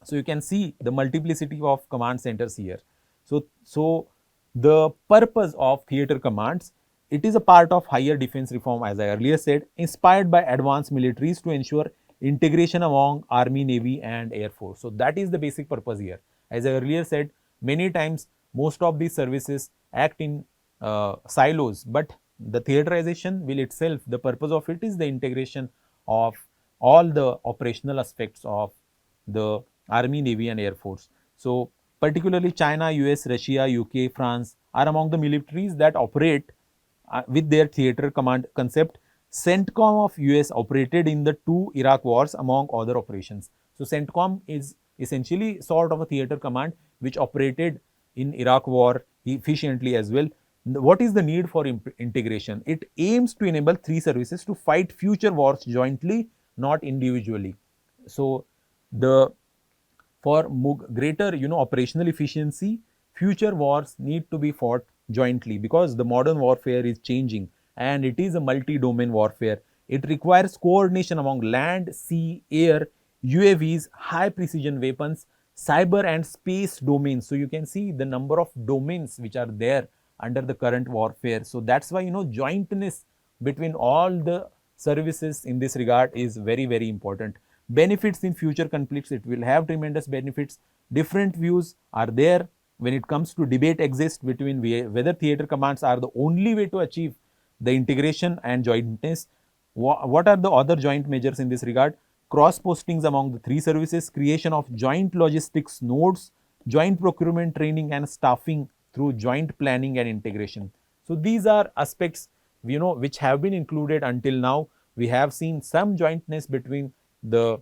So you can see the multiplicity of command centers here. So the purpose of theater commands, it is a part of higher defense reform, as I earlier said, inspired by advanced militaries to ensure integration among Army, Navy and Air Force. So that is the basic purpose here. As I earlier said, many times most of these services act in silos, but the theaterization will itself, the purpose of it is the integration of all the operational aspects of the Army, Navy and Air Force. So particularly China, US, Russia, UK, France are among the militaries that operate with their theater command concept. CENTCOM of US operated in the 2 Iraq wars among other operations. So CENTCOM is essentially sort of a theater command which operated in Iraq war efficiently as well. What is the need for integration? It aims to enable 3 services to fight future wars jointly, not individually. So for greater operational efficiency, future wars need to be fought jointly, because the modern warfare is changing and it is a multi-domain warfare. It requires coordination among land, sea, air, UAVs, high precision weapons, cyber and space domains. So you can see the number of domains which are there under the current warfare. So that's why jointness between all the services in this regard is very, very important. Benefits in future conflicts, it will have tremendous benefits. Different views are there when it comes to debate exists between whether theater commands are the only way to achieve the integration and jointness. What are the other joint measures in this regard? Cross postings among the 3 services, creation of joint logistics nodes, joint procurement training and staffing through joint planning and integration. So these are aspects which have been included until now. We have seen some jointness between the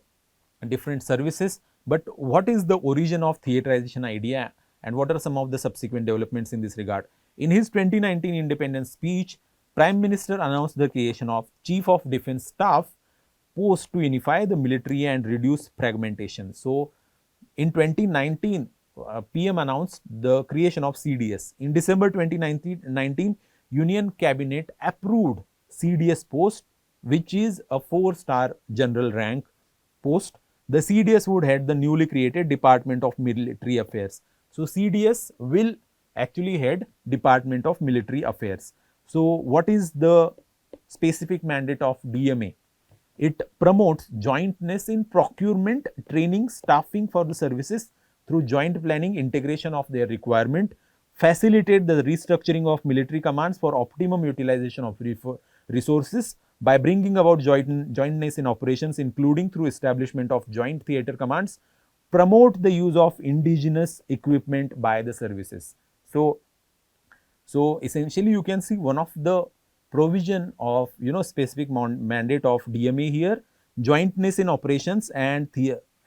different services, but what is the origin of theaterization idea and what are some of the subsequent developments in this regard? In his 2019 independence speech, Prime Minister announced the creation of Chief of Defence Staff post to unify the military and reduce fragmentation. So in 2019, PM announced the creation of CDS. In December 2019, Union Cabinet approved CDS post, which is a 4-star general rank post. The CDS would head the newly created Department of Military Affairs. So CDS will actually head Department of Military Affairs. So what is the specific mandate of DMA? It promotes jointness in procurement, training, staffing for the services through joint planning, integration of their requirement, facilitate the restructuring of military commands for optimum utilization of resources by bringing about jointness in operations, including through establishment of joint theatre commands, promote the use of indigenous equipment by the services. So essentially you can see one of the provision of specific mandate of DMA here, jointness in operations and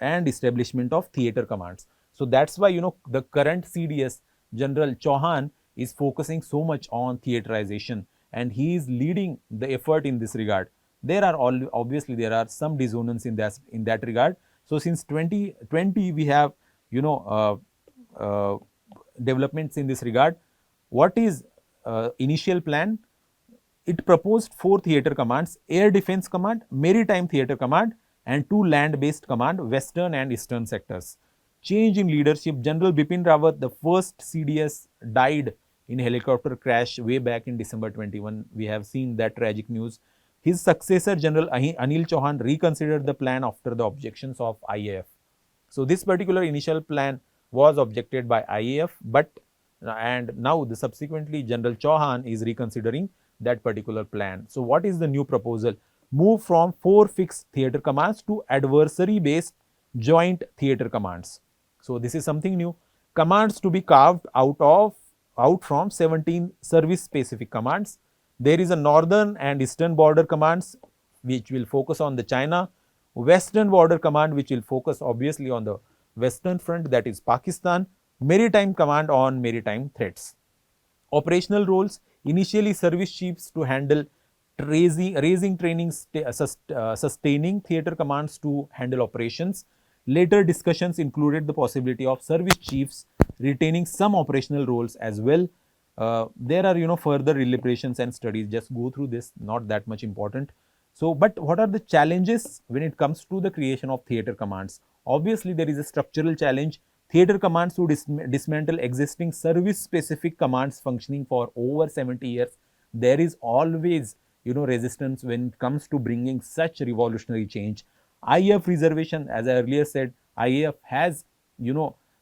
establishment of theatre commands. So that's why the current CDS General Chauhan is focusing so much on theaterization, and he is leading the effort in this regard. There are obviously there are some dissonance in that regard. So since 2020 we have developments in this regard. What is initial plan? It proposed 4 theatre commands: Air Defence Command, Maritime Theatre Command, and 2 land-based command, Western and Eastern sectors. Change in leadership: General Bipin Rawat, the first CDS, died in helicopter crash way back in December 21. We have seen that tragic news. His successor, General Anil Chauhan, reconsidered the plan after the objections of IAF. So this particular initial plan was objected by IAF, and now the subsequently General Chauhan is reconsidering that particular plan. So what is the new proposal? Move from 4 fixed theatre commands to adversary based joint theatre commands. So this is something new. Commands to be carved out from 17 service specific commands. There is a northern and eastern border commands which will focus on the China, western border command which will focus obviously on the western front, that is Pakistan, maritime command on maritime threats. Operational roles: initially service chiefs to handle raising training, sustaining theatre commands to handle operations. Later discussions included the possibility of service chiefs retaining some operational roles as well. There are further deliberations and studies. Just go through this, not that much important. So, but what are the challenges when it comes to the creation of theatre commands? Obviously, there is a structural challenge. Theatre commands to dismantle existing service-specific commands functioning for over 70 years. There is always, resistance when it comes to bringing such revolutionary change. IAF reservation, as I earlier said, IAF has,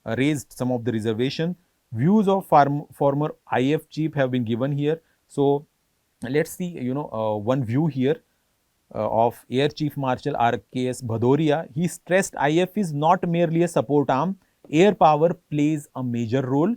raised some of the reservation. Views of former IAF chief have been given here. So let's see, one view here of Air Chief Marshal RKS Bhadoria. He stressed IAF is not merely a support arm. Air power plays a major role,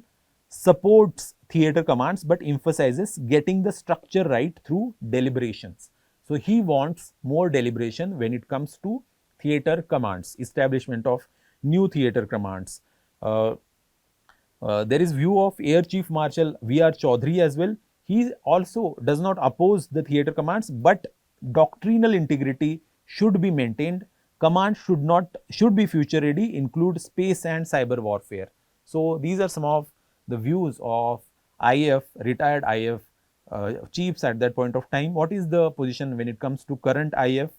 supports theatre commands, but emphasizes getting the structure right through deliberations. So he wants more deliberation when it comes to theatre commands, establishment of new theatre commands. There is view of Air Chief Marshal VR Chaudhary as well. He also does not oppose the theatre commands, but doctrinal integrity should be maintained. Command should be future ready, include space and cyber warfare. So these are some of the views of IAF, retired IAF chiefs at that point of time. What is the position when it comes to current IAF?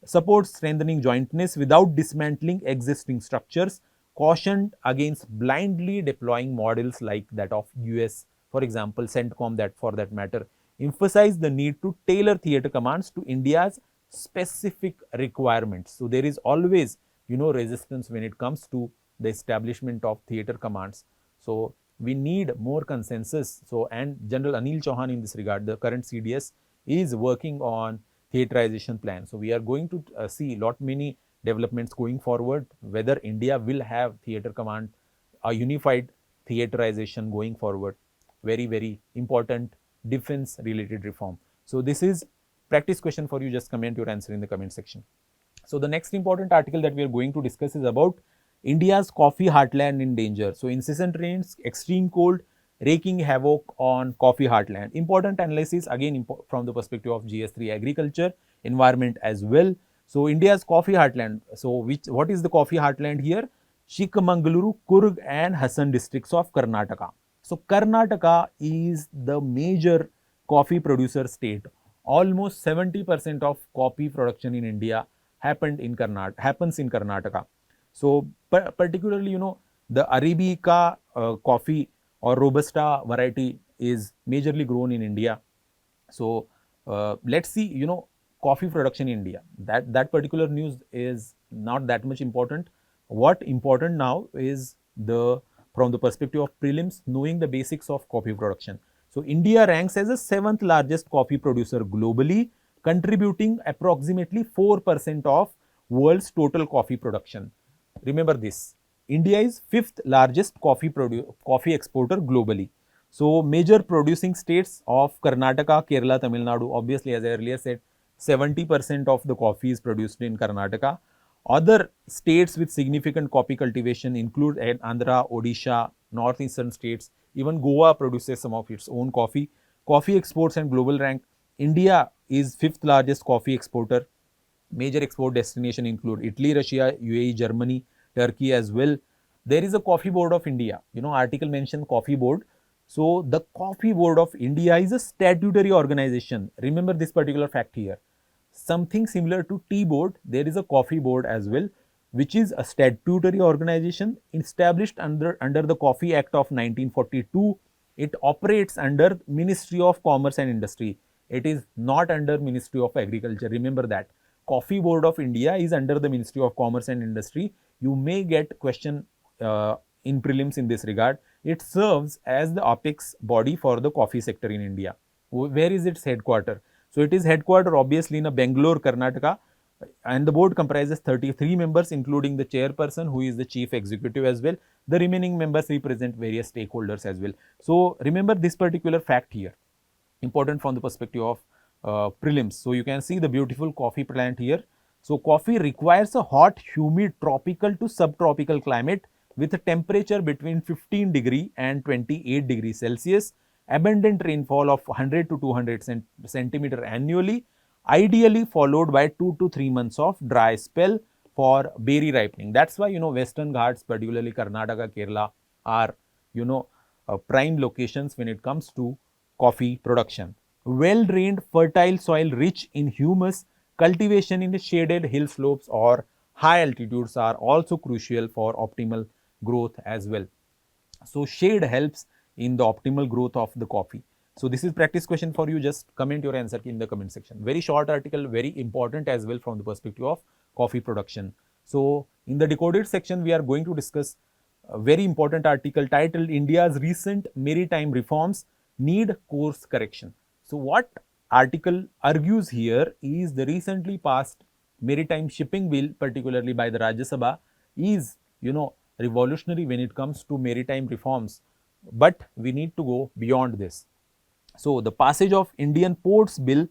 Supports strengthening jointness without dismantling existing structures, cautioned against blindly deploying models like that of US, for example, CENTCOM, that for that matter, emphasize the need to tailor theatre commands to India's specific requirements. So there is always, resistance when it comes to the establishment of theatre commands. So we need more consensus. So, and General Anil Chauhan in this regard, the current CDS, is working on theaterization plan. So we are going to see lot many developments going forward, whether India will have theatre command, a unified theaterization going forward. Very, very important defense related reform. So this is practice question for you. Just comment your answer in the comment section. So the next important article that we are going to discuss is about India's coffee heartland in danger. So incessant rains, extreme cold, wreaking havoc on coffee heartland. Important analysis again from the perspective of GS3 agriculture, environment as well. So India's coffee heartland. So what is the coffee heartland here? Chikmagaluru, Coorg and Hassan districts of Karnataka. So Karnataka is the major coffee producer state. Almost 70% of coffee production in India happens in Karnataka. So particularly, the Arabica coffee or Robusta variety is majorly grown in India. So let's see, coffee production in India. That particular news is not that much important. What important now is the from the perspective of prelims, knowing the basics of coffee production. So India ranks as the 7th largest coffee producer globally, contributing approximately 4% of world's total coffee production. Remember this, India is 5th largest coffee exporter globally. So major producing states of Karnataka, Kerala, Tamil Nadu, obviously as I earlier said, 70% of the coffee is produced in Karnataka. Other states with significant coffee cultivation include Andhra, Odisha, northeastern states. Even Goa produces some of its own coffee. Coffee exports and global rank. India is 5th largest coffee exporter. Major export destination include Italy, Russia, UAE, Germany, Turkey as well. There is a Coffee Board of India. Article mentioned Coffee Board. So the Coffee Board of India is a statutory organization. Remember this particular fact here. Something similar to Tea Board, there is a Coffee Board as well, which is a statutory organization established under the Coffee Act of 1942. It operates under Ministry of Commerce and Industry. It is not under Ministry of Agriculture. Remember that. Coffee Board of India is under the Ministry of Commerce and Industry. You may get question in prelims in this regard. It serves as the apex body for the coffee sector in India. Where is its headquarters? So it is headquartered obviously in Bangalore, Karnataka, and the board comprises 33 members, including the chairperson, who is the chief executive as well. The remaining members represent various stakeholders as well. So remember this particular fact here, important from the perspective of prelims. So you can see the beautiful coffee plant here. So coffee requires a hot, humid, tropical to subtropical climate with a temperature between 15 degree and 28 degrees Celsius, abundant rainfall of 100 to 200 centimeter annually, ideally followed by 2 to 3 months of dry spell for berry ripening. That's why, Western Ghats, particularly Karnataka, Kerala, are, prime locations when it comes to coffee production. Well-drained, fertile soil rich in humus, cultivation in the shaded hill slopes or high altitudes are also crucial for optimal growth as well. So shade helps in the optimal growth of the coffee. So this is practice question for you. Just comment your answer in the comment section. Very short article, very important as well from the perspective of coffee production. So in the decoded section, we are going to discuss a very important article titled India's recent maritime reforms need course correction. So what article argues here is the recently passed maritime shipping bill, particularly by the Rajya Sabha, is, revolutionary when it comes to maritime reforms, but we need to go beyond this. So the passage of Indian Ports Bill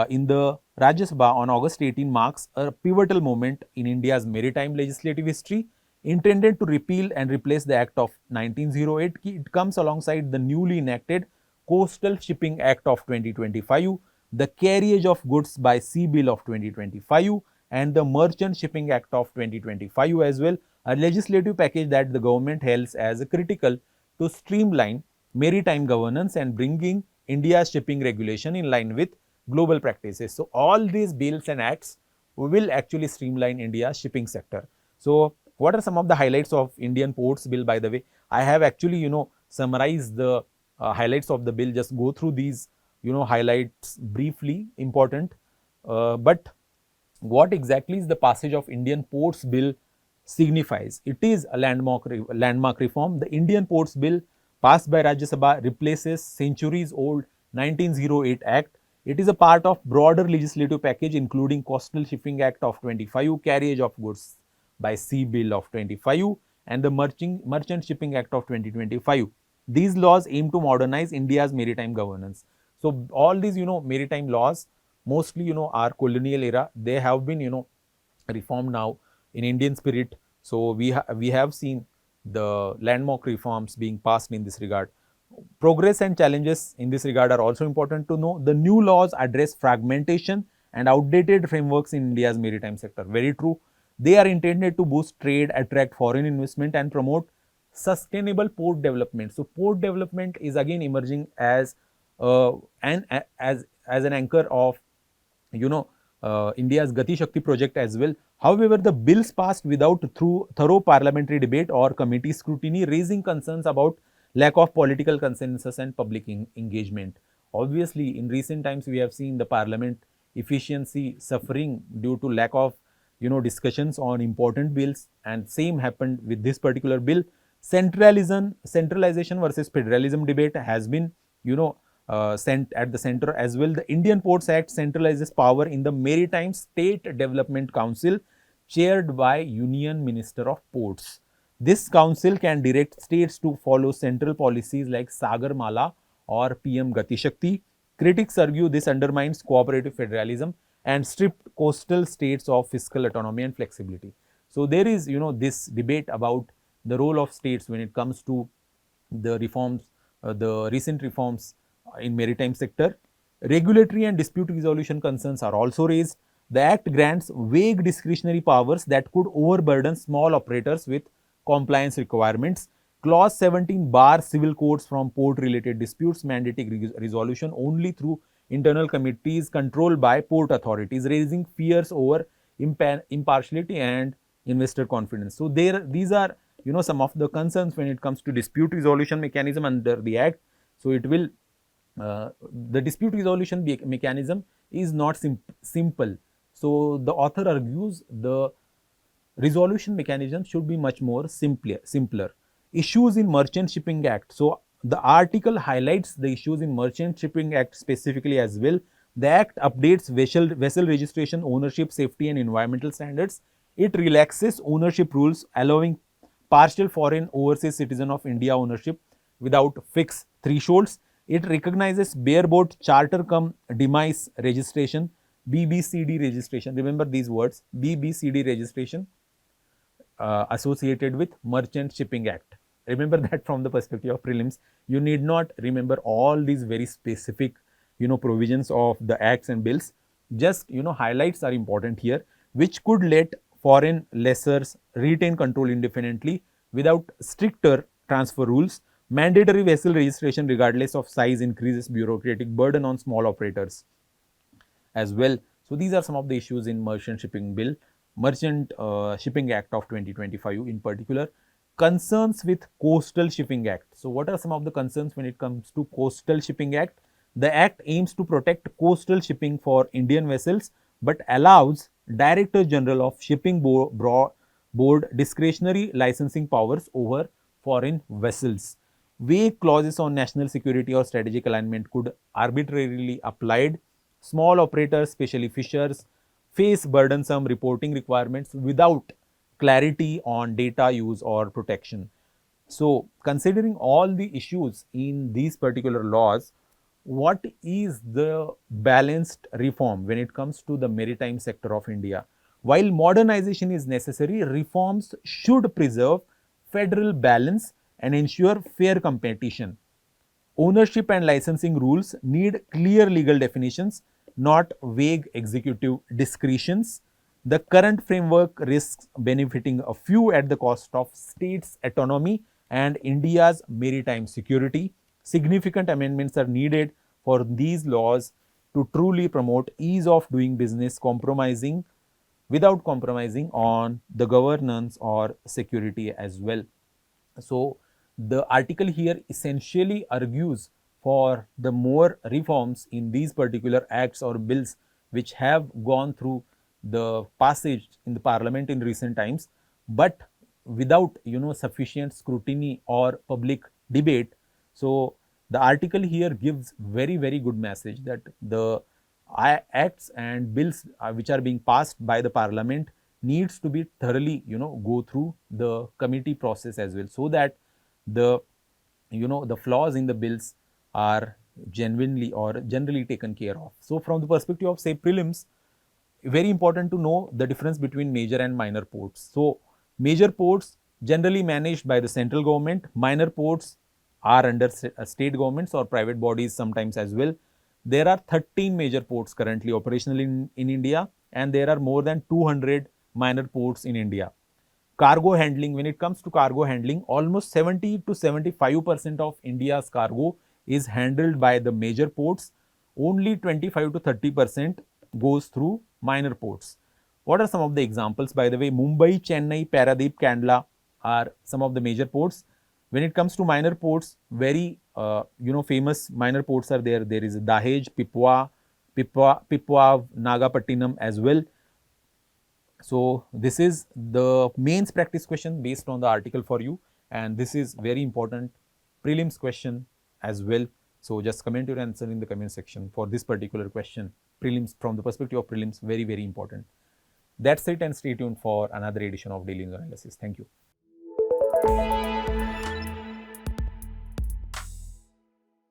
in the Rajya Sabha on August 18 marks a pivotal moment in India's maritime legislative history. Intended to repeal and replace the Act of 1908, it comes alongside the newly enacted Coastal Shipping Act of 2025, the Carriage of Goods by Sea Bill of 2025, and the Merchant Shipping Act of 2025 as well, a legislative package that the government hails as critical to streamline maritime governance and bringing India's shipping regulation in line with global practices. So all these bills and acts will actually streamline India's shipping sector. So what are some of the highlights of Indian Ports Bill, by the way? I have actually, summarized the highlights of the bill. Just go through these, highlights briefly, important. But what exactly is the passage of Indian Ports Bill signifies? It is a landmark reform. The Indian Ports Bill passed by Rajya Sabha replaces centuries old 1908 Act. It is a part of broader legislative package including Coastal Shipping Act of 25, Carriage of Goods by Sea Bill of 25 and the Merchant Shipping Act of 2025. These laws aim to modernize India's maritime governance. So all these, maritime laws mostly, are colonial era. They have been, reformed now in Indian spirit. So we have seen the landmark reforms being passed in this regard. Progress and challenges in this regard are also important to know. The new laws address fragmentation and outdated frameworks in India's maritime sector. Very true. They are intended to boost trade, attract foreign investment and promote sustainable port development. So port development is again emerging as an anchor of, India's Gati Shakti project as well. However, the bills passed without thorough parliamentary debate or committee scrutiny, raising concerns about lack of political consensus and public engagement. Obviously, in recent times, we have seen the parliament efficiency suffering due to lack of, discussions on important bills, and same happened with this particular bill. Centralization versus federalism debate has been, sent at the center as well. The Indian Ports Act centralizes power in the Maritime State Development Council, chaired by Union Minister of Ports. This council can direct states to follow central policies like Sagar Mala or PM Gati Shakti. Critics argue this undermines cooperative federalism and stripped coastal states of fiscal autonomy and flexibility. So there is, this debate about the role of states when it comes to the reforms, the recent reforms in maritime sector. Regulatory and dispute resolution concerns are also raised. The Act grants vague discretionary powers that could overburden small operators with compliance requirements. Clause 17 bars civil courts from port-related disputes, mandating resolution only through internal committees controlled by port authorities, raising fears over impartiality and investor confidence. So these are, some of the concerns when it comes to dispute resolution mechanism under the Act. So it will, the dispute resolution mechanism is not simple. So the author argues the resolution mechanism should be much more simpler. Issues in Merchant Shipping Act. So the article highlights the issues in Merchant Shipping Act specifically as well. The Act updates vessel registration, ownership, safety and environmental standards. It relaxes ownership rules, allowing partial foreign overseas citizen of India ownership without fixed thresholds. It recognizes bareboat charter cum demise registration, BBCD registration. Remember these words, BBCD registration, associated with Merchant Shipping Act. Remember that from the perspective of prelims. You need not remember all these very specific, provisions of the acts and bills. Just, highlights are important here, which could let foreign lessors retain control indefinitely without stricter transfer rules. Mandatory vessel registration regardless of size increases bureaucratic burden on small operators as well. So these are some of the issues in Merchant Shipping Bill, Merchant Shipping Act of 2025 in particular. Concerns with Coastal Shipping Act. So what are some of the concerns when it comes to Coastal Shipping Act? The Act aims to protect coastal shipping for Indian vessels, but allows Director General of Shipping Board discretionary licensing powers over foreign vessels. Vague clauses on national security or strategic alignment could arbitrarily applied. Small operators, especially fishers, face burdensome reporting requirements without clarity on data use or protection. So, considering all the issues in these particular laws, what is the balanced reform when it comes to the maritime sector of India? While modernization is necessary, reforms should preserve federal balance and ensure fair competition. Ownership and licensing rules need clear legal definitions, not vague executive discretions. The current framework risks benefiting a few at the cost of states' autonomy and India's maritime security. Significant amendments are needed for these laws to truly promote ease of doing business, without compromising on the governance or security as well. So the article here essentially argues for the more reforms in these particular acts or bills which have gone through the passage in the parliament in recent times, but without, sufficient scrutiny or public debate. So the article here gives very good message that the acts and bills which are being passed by the parliament needs to be thoroughly, go through the committee process as well, so that the, the flaws in the bills are genuinely or generally taken care of. So from the perspective of say prelims, very important to know the difference between major and minor ports. So major ports generally managed by the central government, minor ports are under state governments or private bodies sometimes as well. There are 13 major ports currently operational in India, and there are more than 200 minor ports in India. Cargo handling, when it comes to cargo handling, almost 70 to 75% of India's cargo is handled by the major ports. Only 25 to 30% goes through minor ports. What are some of the examples? By the way, Mumbai, Chennai, Paradeep, Kandla are some of the major ports. When it comes to minor ports, very famous minor ports are there. There is Dahej, Pipwa, Nagapattinam as well. So this is the mains practice question based on the article for you. and this is very important prelims question as well. So just comment your answer in the comment section for this particular question. Prelims, from the perspective of prelims, very, very important. That's it, and stay tuned for another edition of Daily News Analysis. Thank you.